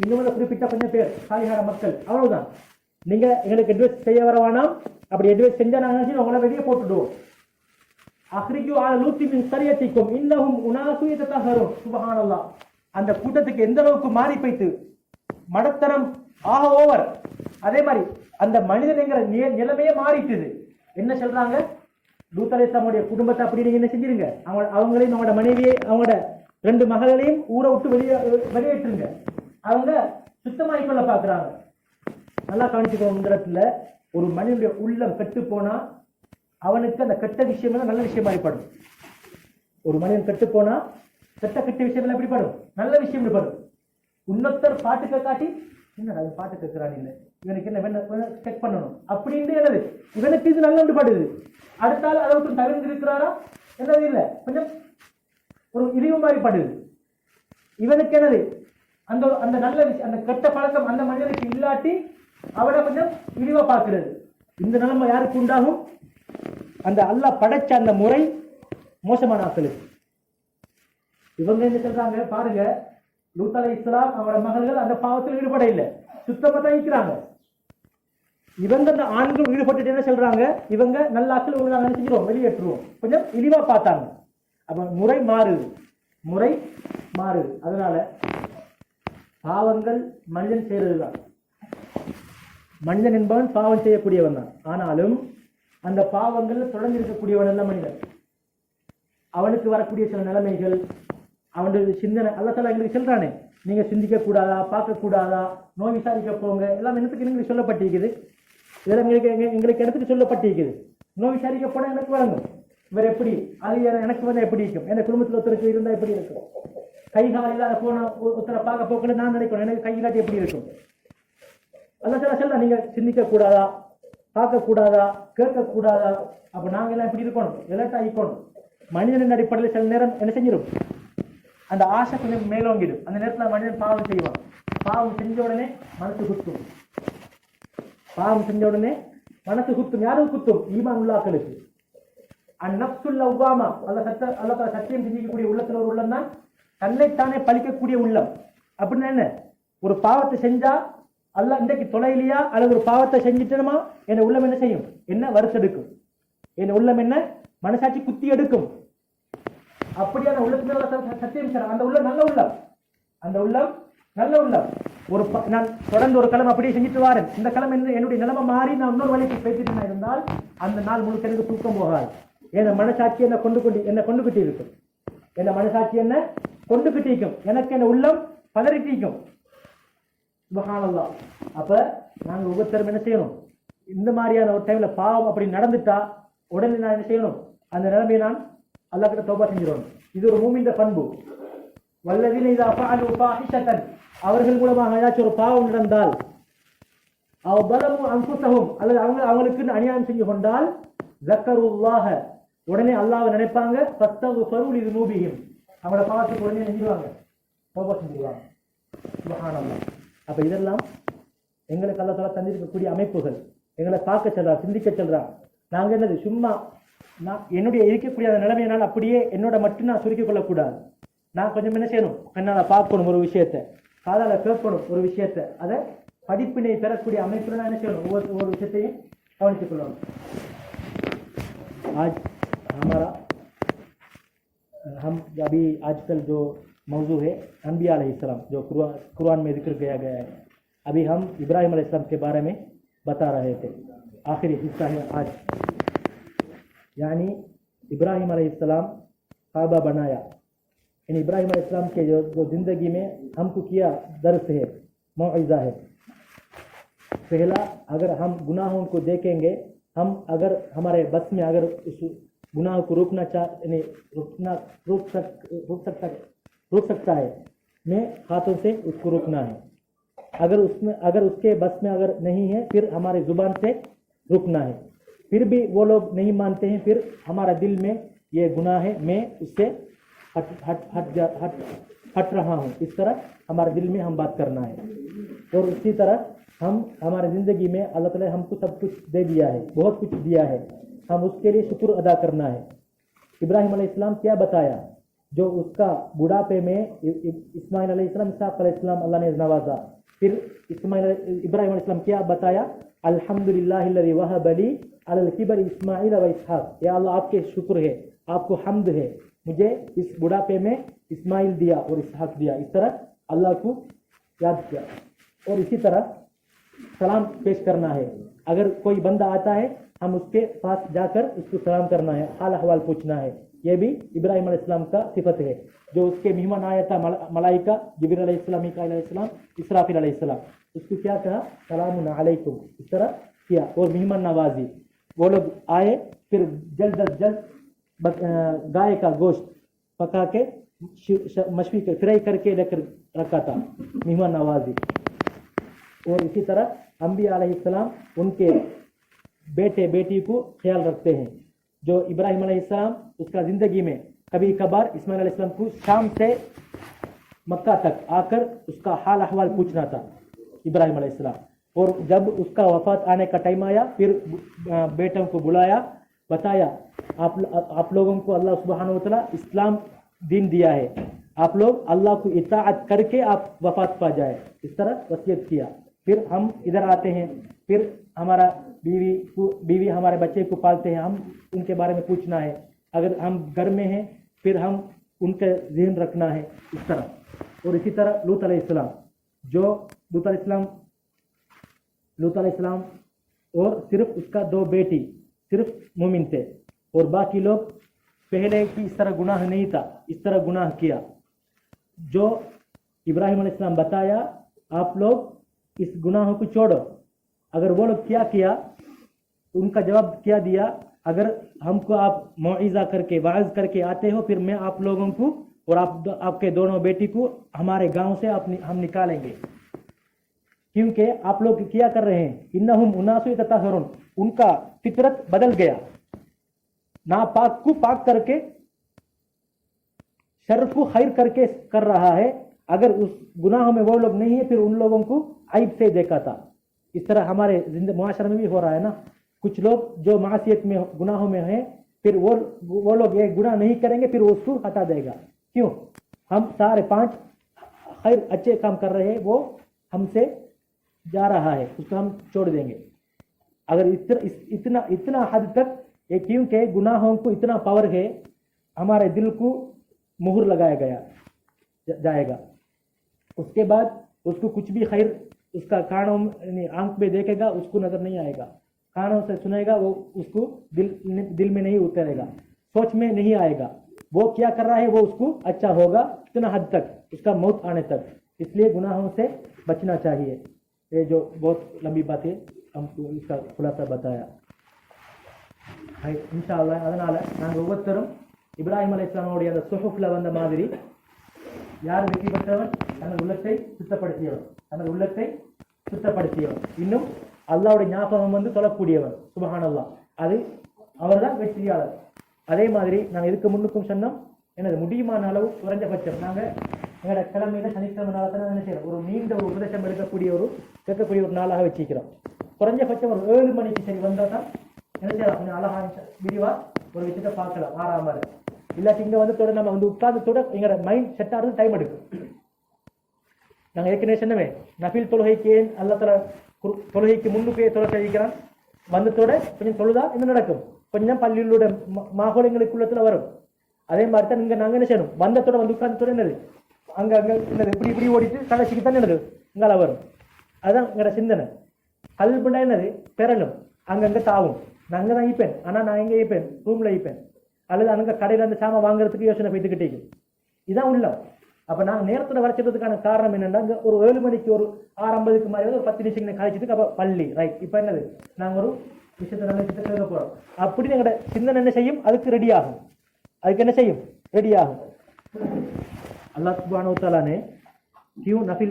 இன்னும் குறிப்பிட்ட கொஞ்சம் பேர் சாலிஹான மக்கள், அவ்வளவுதான். நீங்க எங்களுக்கு அட்வைஸ் செய்ய வரவானாம், அப்படி அட்வைஸ் செஞ்சா நாங்க உங்களை வெளியே போட்டுடுவோம். அஹ்ரிஜு அலா லூத்தி மின் கரியத்திக்கும் இன்னஹும் உனாசு யததஹரூன். சுப்ஹானல்லாஹ். அந்த கூட்டத்துக்கு எந்த அளவுக்கு மாறி போய்த்து மடத்தனம் ஆக ஓவர். அதே மாதிரி அந்த மனிதனுங்கிற நிலைமையே மாறிட்டுது. என்ன சொல்றாங்க, லூத் அலைஹிஸ்ஸலாமுடைய குடும்பத்தை அப்படி நீங்க என்ன செஞ்சிருங்க, அவங்களையும் அவங்களோட மனைவியை அவங்களோட 2 மகள்களையும் ஊரை விட்டு வெளியேற்றுங்க. அவங்க சுத்தமாய் கொள்ள பாக்குறாங்க. நல்லா கவனிச்சுக்கோங்க. இந்த இடத்துல ஒரு மனிதனுடைய உள்ளம் கெட்டு போனா அவனுக்கு அந்த கெட்ட விஷயம் நல்ல விஷயம் ஆகிப்படும். ஒரு மனிதன் கெட்டு போனா கெட்ட விஷயம் எப்படி படும், நல்ல விஷயம் படும். இன்னொருத்தர் பாட்டுக்க காட்டி என்னடா பாட்டு கேட்கிறான், இல்லை இவனுக்கு என்ன செக் பண்ணணும் அப்படின்னு என்னது, இவனுக்கு இது நல்ல படுது. அடுத்தால் அதை விட்டு தவிர்த்து இருக்கிறாரா என்னது இல்லை, கொஞ்சம் ஒரு இழிவு மாதிரி படுது. இவனுக்கு என்னது அந்த அந்த நல்ல விஷயம், அந்த கெட்ட பழக்கம் அந்த மனிதனுக்கு இல்லாட்டி அவனை கொஞ்சம் இழிவா பார்க்கிறது. இந்த நிலைமை யாருக்கு உண்டாகும், அந்த அல்லாஹ் படைச்ச அந்த முறை மோசமான ஆட்களுக்கு. இவங்க என்ன சொல்றாங்க பாருங்க, லூத் அலைஹிஸ்ஸலாம் அவரோட மகள்கள் அந்த பாவத்தில் ஈடுபட இல்லை, சுத்தமா தான் இருக்கிறாங்க. இவங்க அந்த ஆண்கள் ஈடுபட்டு என்ன சொல்றாங்க, இவங்க நல்ல ஆட்கள் இவங்க நாங்கள் நினைச்சுக்கிறோம் வெளியேற்றுவோம், கொஞ்சம் இழிவா பார்த்தாங்க. அப்ப முறை மாறுது. அதனால பாவங்கள் மனிதன் செய்யறதுதான். மனிதன் என்பவன் பாவம் செய்யக்கூடியவன் தான். ஆனாலும் அந்த பாவங்கள் தொடர்ந்து இருக்கக்கூடியவன் அல்ல மனிதன். அவனுக்கு வரக்கூடிய சில நிலைமைகள், அவனுடைய சிந்தனை அல்லாஹ் தஆலா எங்களுக்கு சொல்றானே, நீங்க சிந்திக்க கூடாதா, பார்க்க கூடாதா, நோய் விசாரிக்க போங்க, எல்லாம் என்னத்துக்கு எங்களுக்கு சொல்லப்பட்டிருக்குது. இதெல்லாம் எங்களுக்கு இடத்துக்கு சொல்லப்பட்டிருக்குது. நோய் விசாரிக்க போனா எனக்கு வழங்கும், இவர் எப்படி, அது எனக்கு வந்து எப்படி இருக்கும், என் குடும்பத்தில் ஒருத்தருக்கு இருந்தா எப்படி இருக்கும், கை கால் இல்லாத போன ஒருத்தரை பார்க்க போக்கல நான் நினைக்கணும் எனக்கு கை இல்லாட்டி எப்படி இருக்கும். அல்லாஹ் தஆலா சொல்ல நீங்க சிந்திக்க கூடாதா, பார்க்க கூடாதா, கேட்க கூடாதா. அப்ப நாங்க எல்லாம் எப்படி இருக்கணும், எலர்ட் ஆகிக்கணும். மனிதனின் அடிப்படையில் சில நேரம் என்ன செஞ்சிடும், அந்த ஆசை கொஞ்சம் மேலோங்கிடும். அந்த நேரத்தில் மனிதன் பாவம் செய்வான். பாவம் செஞ்ச உடனே மனசு குத்தும். யாருக்கு குத்தும், ஈமான் உள்ளாக்களுக்கு. அந்நப்சுல் லவ்வாமா, அல்லாஹ் சத்தியம் செஞ்சிக்கக்கூடிய உள்ளத்துல ஒரு உள்ளம் தான் தன்னைத்தானே பழிக்கக்கூடிய உள்ளம். அப்படின்னா என்ன, ஒரு பாவத்தை செஞ்சா அல்லாஹ் இன்றைக்கு தொலைலையா அல்லது ஒரு பாவத்தை செஞ்சிட்டோமா என் உள்ளம் என்ன செய்யும், என்ன வருத்தெடுக்கும், என் உள்ளம் என்ன மனசாட்சி குத்தி எடுக்கும். அப்படியான உள்ளத்துல சத்தியம் சார், அந்த உள்ளம் நல்ல உள்ளம், அந்த உள்ளம் நல்ல உள்ளம். ஒரு நான் தொடர்ந்து ஒரு கிழமை அப்படியே செஞ்சுட்டு வாரேன், இந்த கிழமை என்னுடைய நிலைமை மாறி நான் இன்னொரு வழிக்கு பேசிட்டு இருந்தால் அந்த நாள் முழுக்க எனக்கு தூக்கம் போகாது. என் மனசாட்சி என்ன கொண்டுகிட்டு இருக்கும், என் மனசாட்சி என்ன கொண்டுகிட்டு இருக்கும், எனக்கு என்ன உள்ளம் பதறிட்டு இருக்கும். சுப்ஹானல்லாஹ். அப்ப நாங்க ஒவ்வொருத்தரும் என்ன செய்யணும், இந்த மாதிரியான ஒரு டைம்ல பாவம் அப்படி நடந்துட்டா உடனே நான் என்ன செய்யணும், அந்த நிலைமையை நான் அல்லாஹ் கிட்ட தௌபா செஞ்சிடணும். இது ஒரு மூமின் பண்பு. வல்லதீன இதா ஃபஅலு ஃபாஹிஷத்தன், அவர்கள் மூலமாக ஏதாச்சும் ஒரு பாவம் நடந்தால், அவ் பலமு அன்ஃபுஸஹும், அல்லது அவங்களுக்கு அநியாயம் செஞ்சு கொண்டால், ஸக்கருல்லாஹ, உடனே அல்லாஹ்வை நினைப்பாங்க, ஃபஸ்தக்ஃபிரு லிதுனூபிஹிம், அவங்களோட பாவத்துக்கு உடனே செஞ்சுவாங்க, தௌபா செஞ்சுவாங்க. சுப்ஹானல்லாஹ். அப்ப இதெல்லாம் எங்களுக்கு அல்லாஹ் தஆலா தந்திருக்கக்கூடிய அமைப்புகள். எங்களை பார்க்க சொல்றா, சிந்திக்க சொல்றா. நாங்க என்னது சும்மா நான் என்னுடைய இருக்கக்கூடிய அந்த நிலைமையினால் அப்படியே என்னோட மட்டும் நான் சுருக்கிக் கொள்ளக்கூடாது. நான் கொஞ்சம் என்ன செய்யணும், கண்ணால பார்க்கணும் ஒரு விஷயத்தை, காதால கேட்கணும் ஒரு விஷயத்தை, அதை படிப்பினை பெறக்கூடிய அமைப்புல நான் என்ன செய்யணும், ஒவ்வொரு விஷயத்தையும் கவனித்துக் கொள்ளணும். आज हमारा हम अभी आजकल जो मौजू है अम्बिया अलैहिस्सलाम, जो कुरान में जिक्र किया गया है, अभी हम इब्राहिम अलैहिस्सलाम के बारे में बता रहे थे. आखिरी हिस्सा है आज, यानी इब्राहिम अलैहिस्सलाम काबा बनाया. इन इब्राहिम अलैहिस्सलाम के जो जिंदगी में हमको किया दर्स है, मौइज़ा है. पहला, अगर हम गुनाहों को देखेंगे, हम अगर हमारे बस में अगर उस गुनाह को रोक सकता है, मैं हाथों से उसको रोकना है. अगर उसके बस में अगर नहीं है, फिर हमारे जुबान से रुकना है. फिर भी वो लोग नहीं मानते हैं, फिर हमारा दिल में ये गुनाह है, मैं उससे हट रहा हूँ, इस तरह हमारे दिल में हम बात करना है. और उसी तरह हम हमारे ज़िंदगी में अल्लाह ताला हमको सब कुछ दे दिया है, बहुत कुछ दिया है. हम उसके लिए शुक्र अदा करना है। इब्राहिम अलैहिस्सलाम क्या बताया, जो उसका बुढ़ापे में इस्माइल अलैहिस्सलाम, इसहाक अलैहिस्सलाम अल्लाह ने नवाजा। फिर इब्राहिम अलैहिस्सलाम क्या बताया, अल्हम्दुलिल्लाहिल्लज़ी वहब ली अलल किबर इस्माइल व इसहाक, या अल्लाह आपके शुक्र है, आपको हम्द है, मुझे इस बुढ़ापे में इस्माइल दिया और इसहाक दिया। इस तरह अल्लाह को याद किया। और इसी तरह सलाम पेश करना है। अगर कोई बंदा आता है हम उसके पास जाकर उसको सलाम करना है, हाल अहवाल पूछना है। यह भी इब्राहिम अलैहिस्सलाम का सिफत है। जो उसके मेहमान आया था मलाइका, जिब्रील अलैहिस्सलाम, मीकाईल अलैहिस्सलाम, इसराफिल अलैहिस्सलाम, उसको क्या कहा, सलामुन अलैकुम, इस तरह किया। और मेहमान नवाजी, वो लोग आए, फिर जल्द अज जल्द गाय का गोश्त पका के मशवी के फ्राई करके लेकर रखा था, मेहमान नवाजी। और इसी तरह अंबिया अलैहिस्सलाम उनके बेटे बेटी को ख्याल रखते हैं। जो इब्राहिम अलैहिस्सलाम उसका ज़िंदगी में कभी कभार इस्माइल अलैहिस्सलाम को शाम से मक्का तक आकर उसका हाल अहवाल पूछना था इब्राहिम अलैहिस्सलाम। और जब उसका वफात आने का टाइम आया, फिर बेटों को बुलाया, बताया आप लोगों को अल्लाह सुब्हानहू व तआला इस्लाम दीन दिया है, आप लोग अल्लाह को इताअत करके आप वफात पा जाए, इस तरह वसीयत किया। फिर हम इधर आते हैं, फिर हमारा बीवी हमारे बच्चे को पालते हैं, हम उनके बारे में पूछना है। अगर हम घर में हैं फिर हम उनका ज़हन रखना है, इस तरह। और इसी तरह लूत अलैहिस्सलाम, जो लूत अलैहिस्सलाम और सिर्फ उसका 2 बेटी सिर्फ मोमिन थे, और बाकी लोग पहले की इस तरह गुनाह नहीं था, इस तरह गुनाह किया। जो इब्राहिम अलैहिस्सलाम बताया, आप लोग इस गुनाहों को छोड़ो। अगर वो लोग क्या किया, उनका जवाब क्या दिया, अगर हमको आप मौइज़ा करके वाइज़ करके आते हो, फिर मैं आप लोगों को और आपके दोनों बेटी को हमारे गांव से हम निकालेंगे, क्योंकि आप लोग क्या कर रहे हैं, इन्नहुम उनासु यततहरून, उनका फितरत बदल गया, नापाक को पाक करके शर को खैर करके कर रहा है। अगर उस गुनाह में वो लोग नहीं है, फिर उन लोगों को ऐब से देखा था। इस तरह हमारे मुआशरे में भी हो रहा है ना, कुछ लोग जो मासियत में गुनाहों में हैं, फिर वो लोग एक गुनाह नहीं करेंगे, फिर वो उसको हटा देगा। क्यों, हम सारे 5 खैर अच्छे काम कर रहे हैं, वो हमसे जा रहा है, उसको हम छोड़ देंगे। अगर इतना हद तक, क्योंकि गुनाहों को इतना पावर है, हमारे दिल को मुहर लगाया जाएगा। उसके बाद उसको कुछ भी खैर उसका कानों आंख में देखेगा, उसको नजर नहीं आएगा, कानों से सुनेगा, वो उसको दिल में नहीं उतरेगा, सोच में नहीं आएगा। वो क्या कर रहा है वो उसको अच्छा होगा इतना हद तक, उसका मौत आने तक। इसलिए गुनाहों से बचना चाहिए। ये जो बहुत लंबी बात है, हमको इसका खुलासा बताया है। இன்ஷாஅல்லாஹ் அதனால நாங்கள் ஒவ்வொருத்தரும் இப்ராஹிம் அலைஹிஸ்ஸலாமுடைய அந்த சுஹுஃப்ல வந்த மாதிரி, யார் வெற்றி பெற்றவன், தனது உள்ளத்தை சுத்தப்படுத்தியவன், இன்னும் அல்லாஹ்வுடைய ஞாபகம் வந்து சொல்லக்கூடியவன், சுப்ஹானல்லாஹ், அது அவர்தான் வெற்றியாளர். அதே மாதிரி நாங்கள் இதுக்கு முன்னுக்கும் சொன்னோம், எனது முடியுமான அளவு குறைஞ்சபட்சம் நாங்கள் எங்களோட கிழமையில சனிக்கிழமை நாளத்தில் என்ன செய்யறோம், ஒரு நீண்ட ஒரு உபதேசம் கேட்கக்கூடிய ஒரு நாளாக வச்சுக்கிறோம். குறைஞ்சபட்சம் ஒரு 7 மணிக்கு சரி வந்தால் தான் என்ன செய்யலாம், கொஞ்சம் அழகா விரிவா ஒரு விஷயத்தை பார்க்கலாம், ஆறாமல். இல்லாட்டி இங்கே வந்து நம்ம வந்து உட்கார்ந்தத்தோட எங்களோட மைண்ட் செட் ஆகிறது டைம் எடுக்கும். நாங்கள் ஏற்கனவே சொன்னவே, நஃபில் தொழுகைக்கு ஏன் அல்லா தொழுகைக்கு முன்னுக்கே தொலை செய்கிறான், வந்தத்தோட கொஞ்சம் தொழுதா என்ன நடக்கும், கொஞ்சம் பள்ளியோட மாகோலங்களுக்குள்ளத்துல வரும். அதே மாதிரி தான் இங்கே நாங்கள் என்ன செய்யணும், வந்தத்தோட வந்து உட்கார்ந்தத்தோட என்னது அங்கே என்னது இப்படி ஓடிட்டு கடைசிக்கு தான் என்னது இங்கால வரும். அதுதான் எங்களோட சிந்தனை. கல்புண்டா என்னது பெறலும், அங்கங்கே தாவும். நான் அங்கே தான் ஈப்பேன், ஆனால் நான் எங்கே ஈப்பேன், ரூமில் ஈப்பேன், அல்லது அங்கே கடையில் அந்த சாமான் வாங்குறதுக்கு யோசனை போய்த்துக்கிட்டே. இதுதான் உள்ளம். அப்போ நாங்கள் நேரத்தில் வரைச்சதுக்கான காரணம் என்னென்னா, இங்கே ஒரு 7 மணிக்கு ஒரு 6:50க்கு மாதிரி ஒரு 10 நிமிஷம் கழிச்சிட்டு அப்போ பள்ளி ரைட். இப்போ என்னது நாங்கள் ஒரு விஷயத்தை நல்ல விஷயத்தை கேட்க போகிறோம். அப்படி எங்களோட சிந்தனை என்ன செய்யும், அதுக்கு ரெடி ஆகும். அதுக்கு என்ன செய்யும், रेडी आहो। अल्लाह सुब्हानहू तआला ने क्यों नफिल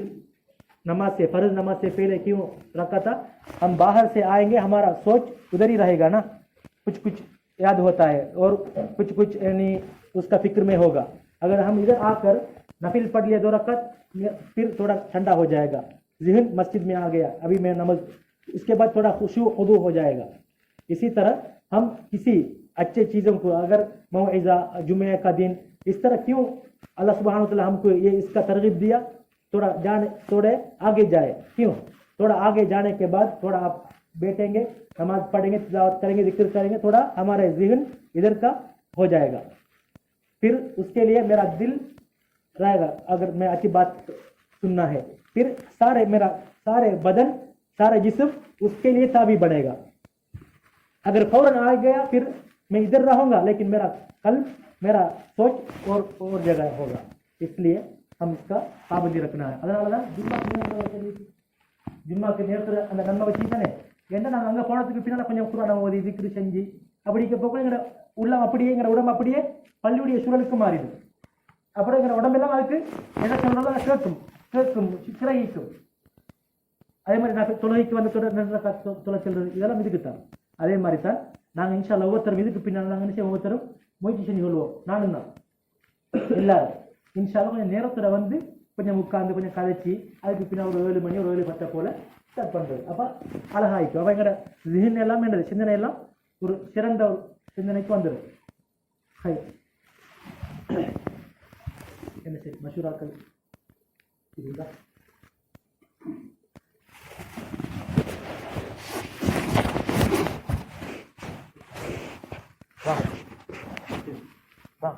नमाज से, फर्ज नमाज से पहले क्यों रखा था? हम बाहर से आएंगे, हमारा सोच उधर ही रहेगा ना, कुछ कुछ याद होता है और कुछ कुछ यानी उसका फिक्र में होगा। अगर हम इधर आकर नफिल पढ़ लिए 2 रकात, फिर थोड़ा ठंडा हो जाएगा, ज़हन मस्जिद में आ गया, अभी मैं नमाज, इसके बाद थोड़ा खुशू खुदू हो जाएगा। इसी तरह हम किसी अच्छे चीज़ों को अगर मौइज़ा जुमे का दिन इस तरह क्यों अल्लाह सुब्हानहू तआला हमको ये इसका तरगीब दिया, थोड़े आगे जाए, क्यों थोड़ा आगे जाने के बाद थोड़ा आप बैठेंगे, नमाज पढ़ेंगे, तिलावत करेंगे, जिक्र करेंगे, थोड़ा हमारा ज़हन इधर का हो जाएगा, फिर उसके लिए मेरा दिल रहेगा अगर मैं अच्छी बात सुनना है, फिर मेरा सारे बदन सारा जिस्म उसके लिए ताबी बनेगा। अगर फौरन आ गया फिर मैं इधर रहूंगा, लेकिन मेरा कल्ब मेरा सोच और जगह होगा, इसलिए हम इसका पाबंदी रखना है। அதனால ஜும்மாக்கு நேரத்தில் அந்த நன்மை வச்சுக்கிட்டானே, ஏன்னா நாங்கள் அங்கே போனதுக்கு பின்னால் கொஞ்சம் குரானை ஓதி திக்ரு செஞ்சு அப்படிக்க போக எங்களோட உள்ளம் அப்படியே எங்களோட உடம்பு அப்படியே பள்ளியுடைய சூழலுக்கு மாறிடும். அப்புறம் எங்களோட உடம்பெல்லாம் அதுக்கு என்ன சொல்றதோ கேட்கும் கிரகிக்கும். அதே மாதிரி நான் தொழுகைக்கு வந்து தொலை செல்றது இதெல்லாம் இதுக்குத்தான். அதே மாதிரி தான் நாங்கள் இன்ஷா அல்லாஹ் ஒவ்வொருத்தரும் இதுக்கு பின்னால் நாங்கள் நிச்சயம் ஒவ்வொருத்தரும் முயற்சி செஞ்சு கொள்வோம். நானும் தான் எல்லாரும் இன்ஷா அல்லாஹ் கொஞ்சம் நேரத்தில் வந்து கொஞ்சம் உட்காந்து கொஞ்சம் கதைச்சி அதுக்கு பின்னால் ஒரு 7 மணி ஒரு 7:10 போல ஸ்டார்ட் பண்ணுறது. அப்போ அழகாயிக்கும். அப்போ எங்களோட ஜிஹன் எல்லாம் என்னது சிந்தனை எல்லாம் ஒரு சிறந்த ஒரு சிந்தனைக்கு வந்துடும். ஹை என்ன சரி மஷூராக்கள் இதுதான். வா வா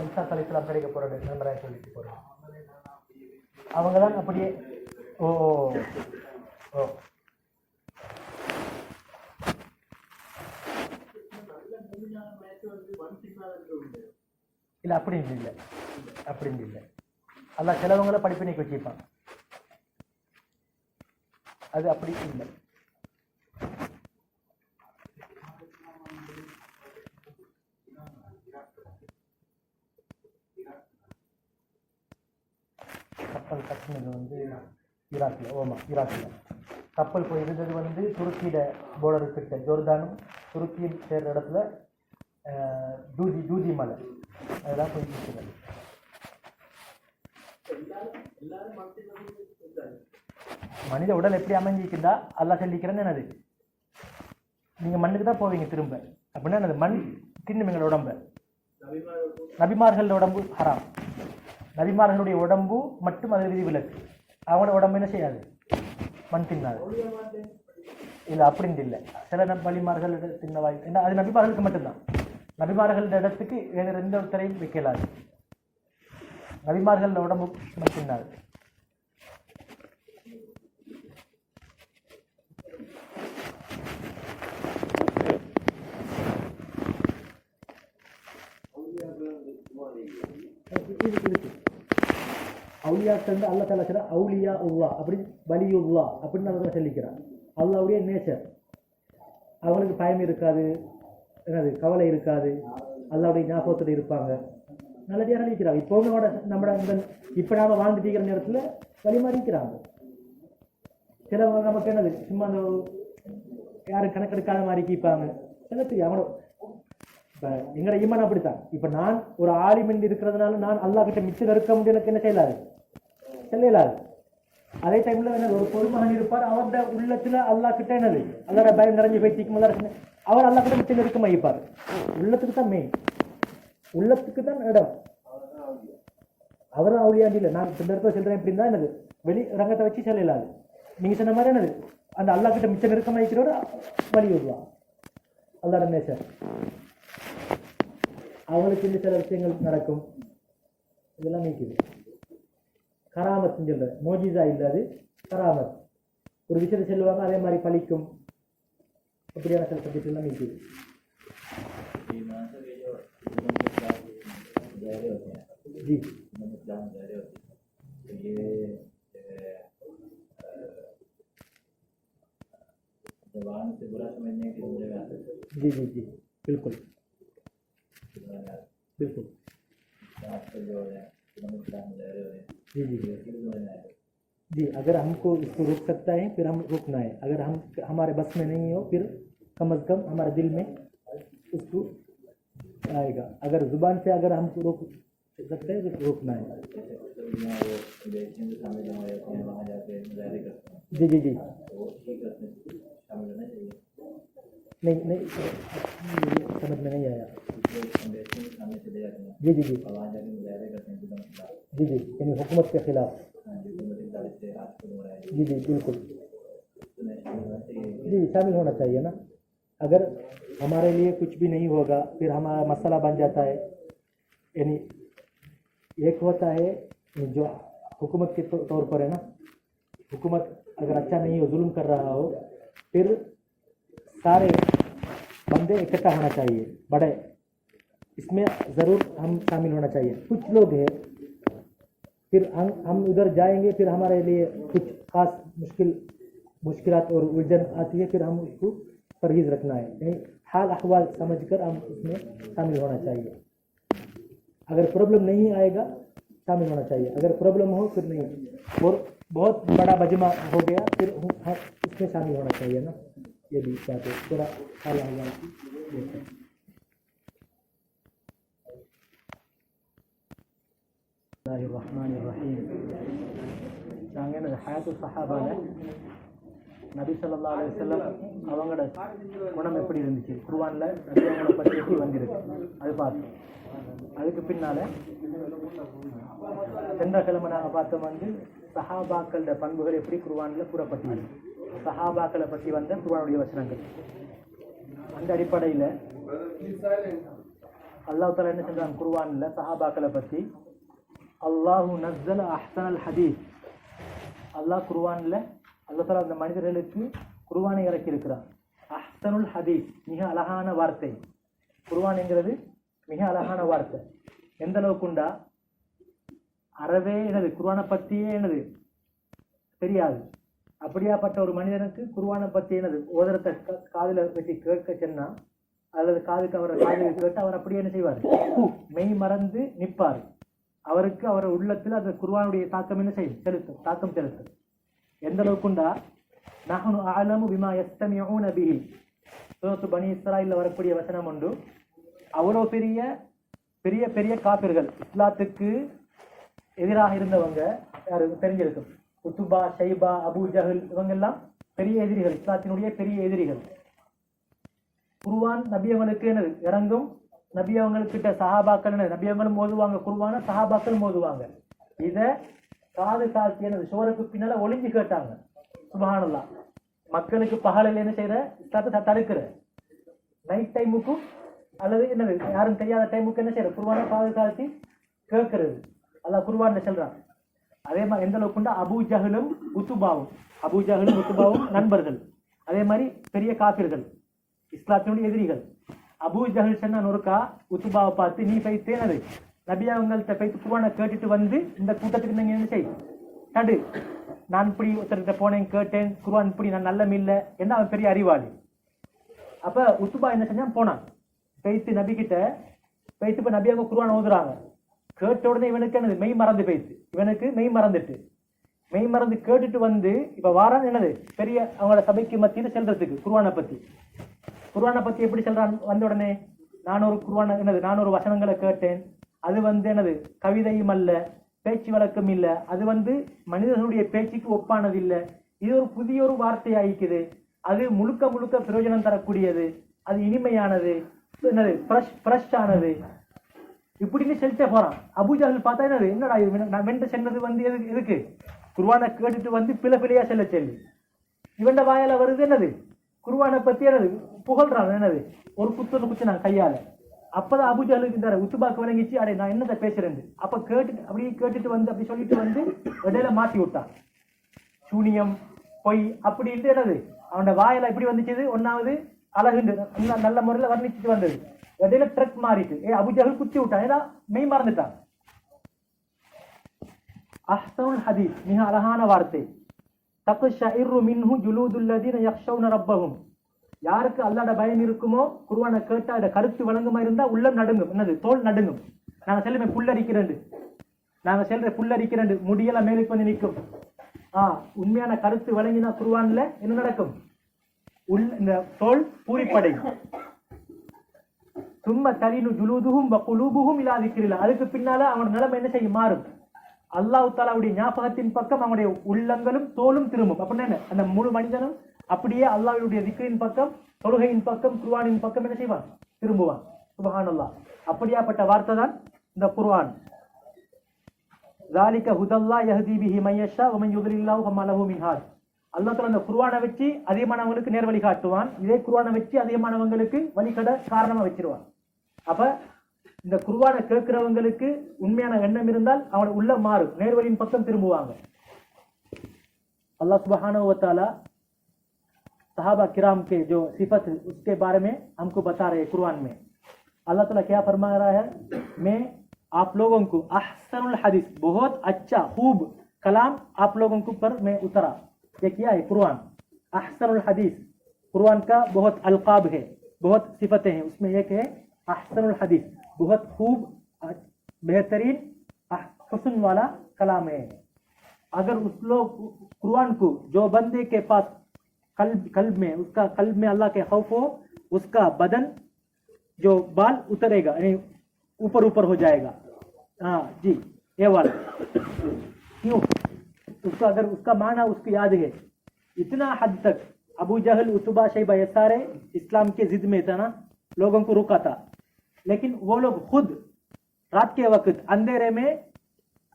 இசா தலைக்கலாம் கிடைக்க போறது நண்பராக சொல்லிட்டு போறோம். அவங்க தான் அப்படியே ஓ ஓ இல்லை அப்படின்னு இல்லை அல்ல சிலவங்களை படிப்பினைக்கு வச்சுப்பான், அது அப்படி இல்லை. கப்பல் கட்டினது வந்து ஈராக்கில் கப்பல் போய் இருந்தது வந்து துருக்கியில போர்டரு கிட்ட, ஜோர்தானும் துருக்கியும் சேர்ற இடத்துல ஜூதி மலை அதெல்லாம் போய் இருக்கிறது. மனித உடல் எப்படி அமைஞ்சிருக்குதா அல்லாஹ் சொல்லிக்கிறேன்னு என்னது, நீங்க மண்ணுக்கு தான் போவீங்க திரும்ப அப்படின்னா என்னது, மண் தின்னும் எங்களோட உடம்ப. நபிமார்களோட உடம்பு ஹராம், நபிமார்களுடைய உடம்பு மட்டும் அது விதிவிலக்கு. அவங்களோட உடம்பு என்ன செய்யாது, மண் தின்னாது. இல்லை அப்படின்னு இல்லை, சில வழிமார்கள் தின்ன வாய்ப்பு என்ன, அது நபிமார்களுக்கு மட்டும்தான். நபிமார்களோட இடத்துக்கு வேறு எந்த ஒருத்தரையும் வைக்கலாது. நபிமார்களோட உடம்பு மண் தின்னாது. அவுலியாக்கள் அல்லா தாலா சொல்ற அவுலியா உல்லா அப்படி வலியுல்லா அப்படின்னு அவங்க சொல்லிக்கிறான். அல்லாவுடைய நேச்சர், அவங்களுக்கு பயம் இருக்காது, என்னது கவலை இருக்காது, அல்லாவுடைய ஞாபகத்தோடு இருப்பாங்க, நல்லதாக நினைக்கிறாங்க. இப்போ நம்மளோட இந்த இப்போ நாம வாழ்ந்துட்டு இருக்கிற நேரத்தில் வழி மாறி இருக்கிறாங்க. சிலவங்க நமக்கு என்னது சும்மா அந்த யாரும் கணக்கெடுக்காத மாதிரி கீப்பாங்க. எனக்கு அவனோட இப்போ எங்களோட ஈமான் அப்படித்தான். இப்போ நான் ஒரு ஆலிமெண்ட் இருக்கிறதுனால நான் அல்லா கிட்ட மிச்சம் இருக்க முடியும், எனக்கு என்ன செய்யலாது, செல்லலாது. அதே டைம்ல என்ன ஒரு பொதுமகன் இருப்பார், அவருடைய உள்ளத்துல அல்லா கிட்ட என்னது அல்லாட பயம் நிறைஞ்சு போயிட்டு அவர் அல்லா கிட்ட மிச்சம் இருக்க வைப்பார். உள்ளத்துக்கு தான் மெயின், உள்ளத்துக்கு தான் இடம். அவரும் அவுளியாண்டி இல்லை. நான் இந்த இடத்துல சொல்றேன் எப்படின்னா என்னது வெளி ரங்கத்தை வச்சு செல்லலாது. நீங்க சொன்ன மாதிரி என்னது அந்த அல்லா கிட்ட மிச்சம் இருக்க வைக்கிறோட வழி விடுவான் அல்லாட நேச்சர். அவங்களுக்கு இந்த சில விஷயங்கள் நடக்கும், இதெல்லாம் நீக்குது. கராமத் சொல்ற மோஜிசா இல்லாது கராமத், ஒரு விஷயத்தை செல்வாங்க அதே மாதிரி பழிக்கும், அப்படியான சில சப்ஜெக்ட் எல்லாம் நீக்குது. जी जी जी जी बिल्कुल बिल्कुल जी जी जी अगर हमको इसको रोक सकता है फिर हम रोकना है. अगर हम हमारे बस में नहीं हो फिर कम अज़ कम हमारे दिल में उसको आएगा. अगर ज़ुबान से अगर हमको रोक सकते हैं, रोकना है। जी जी जी नहीं नहीं समझ में नहीं आया। जी जी जी जी जी यानी हुकूमत के खिलाफ। जी जी बिल्कुल जी शामिल होना चाहिए ना। अगर हमारे लिए कुछ भी नहीं होगा फिर हमारा मसला बन जाता है। यानी एक होता है जो हुकूमत के तौर पर है ना, हुकूमत अगर अच्छा नहीं हो, जुल्म कर रहा हो, फिर सारे बंदे इकट्ठा होना चाहिए, बड़े इसमें ज़रूर हम शामिल होना चाहिए। कुछ लोग हैं फिर हम उधर जाएंगे, फिर हमारे लिए कुछ खास मुश्किलात और उलझन आती है, फिर हम उसको परहेज रखना है। यानी हाल अहवाल समझकर हम उसमें शामिल होना चाहिए। अगर प्रॉब्लम नहीं आएगा शामिल होना चाहिए, अगर प्रॉब्लम हो फिर नहीं, और बहुत बड़ा मजमा हो गया फिर उसमें शामिल होना चाहिए ना। ये भी बात है, थोड़ा हाल अहवाल की देखते हैं। ஹயாத்து சஹாபால நபி ஸல்லல்லாஹு அலைஹி வஸல்லம் அவங்களோட குணம் எப்படி இருந்துச்சு, குர்ஆன்ல நபி அவங்கள பற்றி எப்படி வந்திருக்கு அது பார்த்தோம். அதுக்கு பின்னால சென்ற கிழமை நாங்கள் பார்த்தோம் சஹாபாக்களோட பண்புகள் எப்படி குர்ஆன்ல கூறப்பட்டது, சஹாபாக்களை பற்றி வந்த குர்ஆனுடைய வசனங்கள். அந்த அடிப்படையில் அல்லாஹ் தஆலா என்ன செஞ்சான் குர்ஆன்ல சஹாபாக்களை பற்றி, அல்லாஹு நஸ்ஸல அஹ்ஸனல் ஹதீஸ், அல்லாஹ் குர்ஆன்ல அல்லாஹ் தஆலா அந்த மனிதர்களுக்கு குர்ஆனை இறக்கி இருக்கிறார். அஹ்ஸனுல் ஹதீஸ் மிக அழகான வார்த்தை. குர்ஆன்ங்கிறது மிக அழகான வார்த்தை. எந்த அளவுக்குண்டா அறவே எனது குர்ஆனை பற்றியே எனது தெரியாது. அப்படியாப்பட்ட ஒரு மனிதனுக்கு குர்ஆனை பற்றி எனது ஓதரத்தை காதில் வச்சு கேட்க சொன்னா, அல்லது காதுக்கு அவரை காதில் கேட்டு அவர் அப்படியே என்ன செய்வார், மெய் மறந்து நிற்பார். அவருக்கு அவர் உள்ளத்தில் அந்த குர்ஆனுடைய தாக்கம் என்ன செய்யும், செலுத்தும், தாக்கம் செலுத்தும். எந்த அளவுக்குண்டா நஹ்னு அஅலமு பிமா யஸ்தமிஊன பிஹி, சூரத்து பனி இஸ்ராயீல்ல வரக்கூடிய வசனம் உண்டு. அவ்வளோ பெரிய பெரிய பெரிய காபிர்கள், இஸ்லாத்துக்கு எதிராக இருந்தவங்க யாருக்கு தெரிஞ்சிருக்கும், உத்துபா, ஷைபா, அபூ ஜஹல், இவங்கெல்லாம் பெரிய எதிரிகள், இஸ்லாத்தினுடைய பெரிய எதிரிகள். குர்ஆன் நபி அவங்களுக்கு என்னது இறங்கும், நபி அவங்கக்கிட்ட சஹாபாக்கள் என்ன நபி அவங்களும் ஓதுவாங்க, குர்ஆனை சஹாபாக்களும் ஓதுவாங்க. இதை காது தாழ்த்தி என்னது சோருக்கு பின்னால ஒளிஞ்சு கேட்டாங்க. சுப்ஹானல்லாஹ். மக்களுக்கு பகலில் என்ன செய்யற, இஸ்லாத்தை தடுக்கிற, நைட் டைமுக்கும் அல்லது என்னது யாரும் தெரியாத டைமுக்கு என்ன செய்யற, குர்ஆனை காது தாழ்த்தி கேட்கறது. அல்லாஹ் குர்ஆன்ல சொல்றான். அதே மாதிரி எந்த அளவுக்குண்டா அபூ ஜஹலும் உத்துபாவும் நண்பர்கள். அதே மாதிரி பெரிய காபிர்கள், இஸ்லாத்தினுடைய எதிரிகள். அபூ ஜஹல் சொன்ன நொறுக்கா உத்துபாவை பார்த்து, நீ போய்த்து என்னது நபி அவங்கள்ட்ட போய்த்து குர்ஆனை கேட்டுட்டு வந்து இந்த கூட்டத்துக்கு நீங்க என்ன செய் தடு, நான் இப்படி ஒருத்தர்கிட்ட போனேன் கேட்டேன், குர்ஆன் இப்படி நான் நல்ல மில்ல என்ன, அவன் பெரிய அறிவாளி. அப்ப உத்துபா என்ன செஞ்சான், போனான் போய்த்து நபி கிட்ட போய்த்து, இப்ப நபி அவங்க குர்ஆன் ஓதுறாங்க. கேட்ட உடனே இவனுக்கு என்னது மெய் மறந்து போயிடுச்சு, இவனுக்கு மெய் மறந்து கேட்டுட்டு வந்து இப்ப வாரான் என்னது பெரிய அவங்களோட சபைக்கு மத்தியில் செல்றதுக்கு குர்ஆனை பத்தி எப்படி சொல்றான். வந்த உடனே நான் ஒரு வசனங்களை கேட்டேன், அது என்னது கவிதையும் அல்ல, பேச்சு வழக்கம் இல்ல, அது மனிதர்களுடைய பேச்சுக்கு ஒப்பானது இல்ல, இது ஒரு புதிய ஒரு வார்த்தை ஆயிக்குது, அது முழுக்க முழுக்க பிரயோஜனம் தரக்கூடியது, அது இனிமையானது, என்னது ஃப்ரெஷ் ஆனது, இப்படின்னு சொல்லிட்டே போறான். அபூ ஜஹல் பார்த்தா என்னடா நான் வென்று சென்றது எதுக்கு, குர்ஆனை கேட்டுட்டு பிழையா செல்ல சொல்லி இவண்ட வாயால வருது என்னது குர்ஆனை பத்தி என்னது புகழ்றான், என்னது ஒரு குத்து நான் கையால. அப்பதான் அபூ ஜஹலுக்கு உத்துபாக்கு விளங்கிச்சு, அடே நான் என்னத்தை பேசுறேன். அப்ப அப்படியே கேட்டுட்டு அப்படி சொல்லிட்டு இடையில மாட்டி விட்டான். சூனியம், பொய் அப்படின்ட்டு என்னது அவனோட வாயில எப்படி வந்துச்சு, ஒன்னாவது அழகுண்டு நல்ல முறையில வர்ணிச்சுட்டு வந்தது, இடையில ட்ரக் மாறிட்டு அபூ ஜஹல் குத்தி விட்டான், ஏன்னா மெய் மறந்துட்டான். அஹ்ஸனுல் ஹதீஸ் மிக அழகான வார்த்தை. தக்ஷஇரு மின்ஹு ஜுலூதுல்லதீன யக்ஷௌன ரப்பஹும், யாருக்கு அல்லாஹ்வோட பயம் இருக்குமோ குர்ஆனை கேட்டா அத கருத்து வழங்குமா இருந்தா உள்ளம் நடுங்கும், என்னது தோல் நடுங்கும். நாங்க செல்லுமே புல்லரிக்கிறேன் முடியெல்லாம் மேலுக்கு வந்து நிற்கும். உண்மையான கருத்து வழங்கினா குர்ஆன்ல என்ன நடக்கும், இந்த தோல் பூரிப்படையும். சும்ம தலினு ஜுலூதுஹும் வ குலூபுஹும் இலா திக்ரில்லாஹ். அதுக்கு பின்னால அவனோட நிலைமை என்ன செய்யும்? மாறும். அல்லாஹ் தஆலாவுடைய ஞாபகத்தின் பக்கம் அவனுடைய உள்ளங்களும் தோலும் திரும்பும். அப்படின்னா என்ன? அந்த முழு மனிதனும் அப்படியே அல்லாஹ்வுடைய திக்ரின் பக்கம், தொழுகையின் பக்கம், குர்ஆனின் பக்கம் என்ன செய்வான்? திரும்புவான். சுப்ஹானல்லாஹ். அப்படியாப்பட்ட வார்த்தை தான் இந்த குர்ஆன். ذَلِكَ هُدَى اللَّهِ يَهْدِي بِهِ مَن يَشَاءُ وَمَن يُضْلِلِ اللَّهُ فَمَا لَهُ مِنْ هَادٍ. அல்லாஹ் தஆலா அந்த குர்ஆனை வச்சு அதிகமானவங்களுக்கு நேர் வழி காட்டுவான். இதே குர்ஆனை வச்சு அதிகமானவங்களுக்கு வழிகட காரணமா வச்சிருவான். அப்ப இந்த குர்ஆனை கேட்கிறவங்களுக்கு உண்மையான எண்ணம் இருந்தால் அவனோட உள்ள மாறும், நேர்வழியின் பக்கம் திரும்புவாங்க. अल्लाह सुब्हानहू व तआला सहाबा किराम के जो सिफत उसके बारे में हमको बता रहे हैं कुरान में. अल्लाह ताला क्या फरमा रहा है? मैं आप लोगों को अहसनुल हदीस, बहुत अच्छा खूब कलाम आप लोगों को पर मैं उतरा. ये क्या है? कुरान. अहसनुल हदीस कुरान का बहुत अलकाब है, बहुत सिफतें हैं. उसमें एक है अहसनुल हदीस, बहुत खूब बेहतरीन हुस्न वाला कलाम है. अगर उस लोग कुरान को जो बंदे के पास कल्ब में, उसका कल्ब में अल्लाह के खौफ हो, उसका बदन जो बाल उतरेगा, यानी ऊपर ऊपर हो जाएगा. हाँ जी, ये वाला. क्यों? उसका अगर उसका माना उसको याद है. इतना हद तक अबू जहल, उतबा, शैबा ये सारे इस्लाम के जिद में था ना, लोगों को रुका था. लेकिन वो लोग खुद रात के वक्त अंधेरे में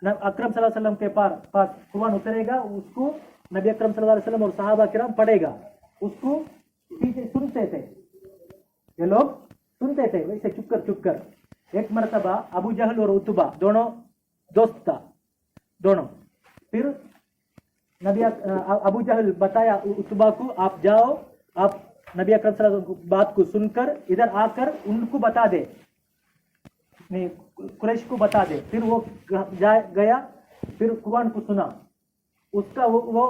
अकरम सल्लल्लाहु अलैहि वसल्लम के पास कुरान उतरेगा, उसको नबी अकरम सल्लल्लाहु अलैहि वसल्लम और सहाबा किराम पढ़ेगा, उसको पीछे सुनते थे. ये लोग सुनते थे वैसे चुप कर. एक मरतबा अबू जहल और उतबा दोनों दोस्त था, दोनों. फिर नबी अबू जहल बताया उतबा को, आप जाओ, आप नबी अकरम सल्लल्लाहु अलैहि वसल्लम की बात को सुनकर इधर आकर उनको बता दे, नहीं कुरैश को बता दे. फिर वो गया, फिर कुरान को सुना. उसका वो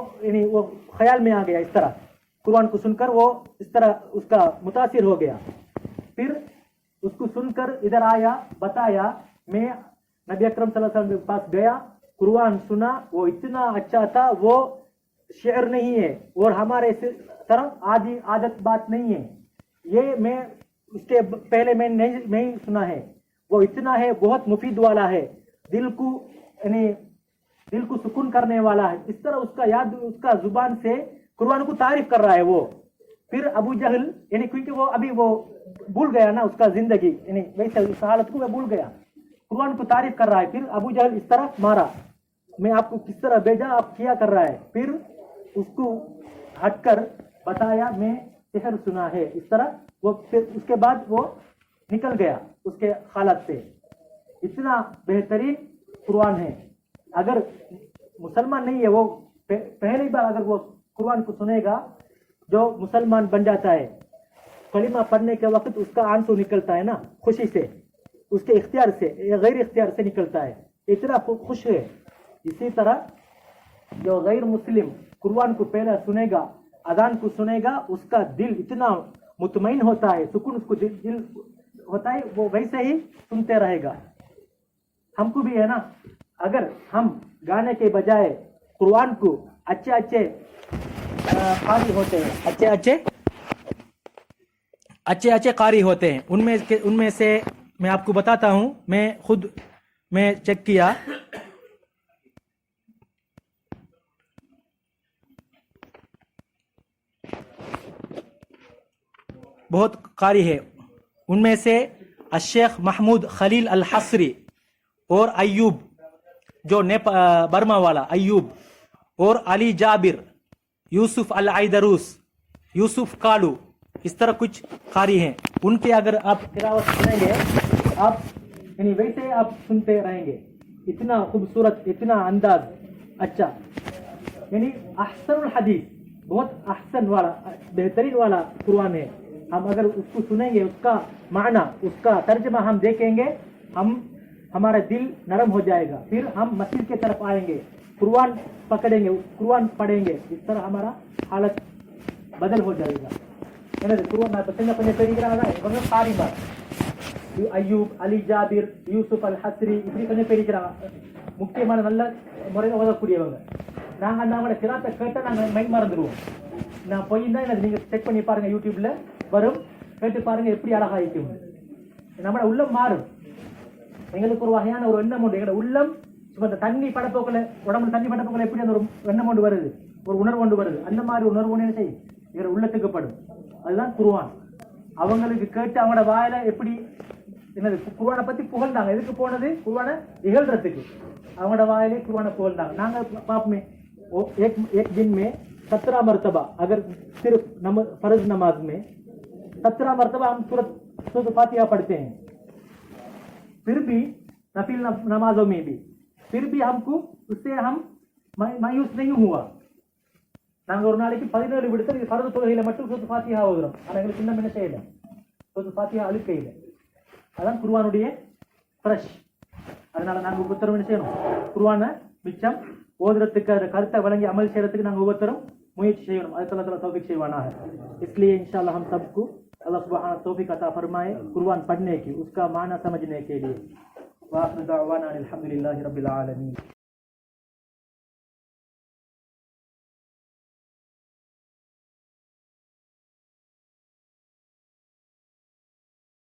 ख्याल में आ गया. इस तरह कुरान को सुनकर वो इस तरह उसका मुतासिर हो गया. फिर उसको सुनकर इधर आया, बताया, मैं नबी अकरम सल्लल्लाहु अलैहि वसल्लम के पास गया, कुरान सुना, वो इतना अच्छा था, वो शेर नहीं है और हमारे तरह आदत बात नहीं है. ये मैं उसके पहले मैं नहीं सुना है. वो इतना है, बहुत मुफीद वाला है, दिल को सुकून करने वाला है. इस तरह उसका याद, उसका जुबान से कुरान को तारीफ कर रहा है वो. फिर अबू जहल, यानी क्योंकि वो अभी वो भूल गया ना उसका जिंदगी, यानी वैसे उस हालत को वो भूल गया, कुरान को तारीफ कर रहा है. फिर अबू जहल इस तरह मारा, मैं आपको किस तरह भेजा, आप क्या कर रहा है. फिर उसको हटकर बताया, मैं सिहर सुना है. इस तरह वो फिर उसके बाद वो निकल गया उसके हालत से. इतना बेहतरीन कुरान है. अगर मुसलमान नहीं है वो पहली बार अगर वो कुरान को सुनेगा, जो मुसलमान बन जाता है, कलिमा पढ़ने के वक्त उसका आंसू निकलता है ना खुशी से, उसके इख्तियार से या गैर इख्तियार से निकलता है, इतना खुश है. इसी तरह जो गैर मुस्लिम कुरान को पहले सुनेगा, अजान को सुनेगा, उसका दिल इतना मुतमईन होता है, सुकून उसको दिल होता है, वो वैसे ही सुनते रहेगा. हमको भी है ना, अगर हम गाने के बजाय कुरान को अच्छे कारी होते हैं, अच्छे कारी होते हैं. उनमें से मैं आपको बताता हूं, मैं चेक किया, बहुत कारी है. उनमें से शेख महमूद खलील अल हसरी और अयूब जो बर्मा वाला अयूब, और अली जाबिर, यूसुफ अल आइदरूस, यूसुफ कालू, इस तरह कुछ कारी हैं. उनके अगर आप तिलावत सुनेंगे, आप यानी वैसे आप सुनते रहेंगे. इतना खूबसूरत, इतना अंदाज अच्छा, यानी अहसनुल हदीस, बहुत अहसन वाला, बेहतरीन वाला कुरान है. हम अगर उसको सुनेंगे, उसका माना, उसका तर्जमा हम देखेंगे, हमारा दिल नरम हो जाएगा. फिर हम मस्जिद की तरफ आएंगे, कुरान पकड़ेंगे, कुरान पढ़ेंगे, इस तरह हमारा हालत बदल हो जाएगा. कुरान अयूब, अली जाबिर, யூசுப் அல் ஹஸ்ரி, இப்படி கொஞ்சம் பேர் இருக்கிறாங்க, முக்கியமான நல்ல முறையில் ஓதக்கூடியவங்க. நாங்கள் அவங்களோட கிராத்தை கேட்டால் நாங்கள் மைண்ட் மறந்துடுவோம். நான் போய் தான் எனக்கு நீங்கள் செக் பண்ணி பாருங்கள், யூடியூப்ல வரும், கேட்டு பாருங்க எப்படி அழகா இருக்கும். நம்மளோட உள்ளம் மாறும். எங்களுக்கு ஒரு வகையான ஒரு எண்ணம் உண்டு. எங்களோட உள்ளம் சும்மா இந்த தண்ணி படப்போக்கில், உடம்புல தண்ணி படப்போக்கில் எப்படி அந்த ஒரு எண்ணம் கொண்டு வருது, ஒரு உணர்வு கொண்டு வருது, அந்த மாதிரி உணர்வு ஒன்று என்ன செய்யும் எங்களோட உள்ளத்துக்கு படும். அதுதான் குர்ஆன். அவங்களுக்கு கேட்டு அவங்களோட வாயில எப்படி என்னது குர்ஆனை பத்தி புகழ்ந்தாங்க. எதுக்கு போனது? குர்ஆனை இகழ்றதுக்கு. அவங்களோட வாயிலே குர்ஆனை புகழ்ந்தாங்க. நாங்க பாப்போமே, एक दिन में 17 मरतबा अगर सिर्फ फर्ज नमाज में 17 मरतबा हम सूरत फातिहा पढ़ते हैं, फिर भी नफिल नमाजों में भी फिर भी हमको उससे हम मायूस नहीं हुआ. நாங்கள் ஒரு நாளைக்கு 17 விடுத்தல் இது ஃபர்து தொழுகையில மட்டும் சூரத் ஃபாத்திஹா ஓதுறோம். ஆனால் எங்களுக்கு இன்னும் என்ன செய்யல, சூரத் ஃபாத்திஹா அழுக்கையில். அதான் குர்ஆனுடைய ஃப்ரெஷ். அதனால நாங்கள் ஒவ்வொருத்தரும் என்ன செய்யணும், குர்ஆனை மிச்சம் ஓதுறதுக்கு, அந்த கருத்தை வழங்கி அமல் செய்யறதுக்கு நாங்கள் ஒவ்வொருத்தரும் मुझे चाहिए अल्लाह तौफीक चाहिए है। इसलिए इंशाल्लाह हम सबको अल्लाह सुब्हानहू तौफीक अता फरमाए कुरान पढ़ने की, उसका माना समझने के लिए। वाखिर दावाना अल्हम्दुलिल्लाहि रब्बिल आलमीन।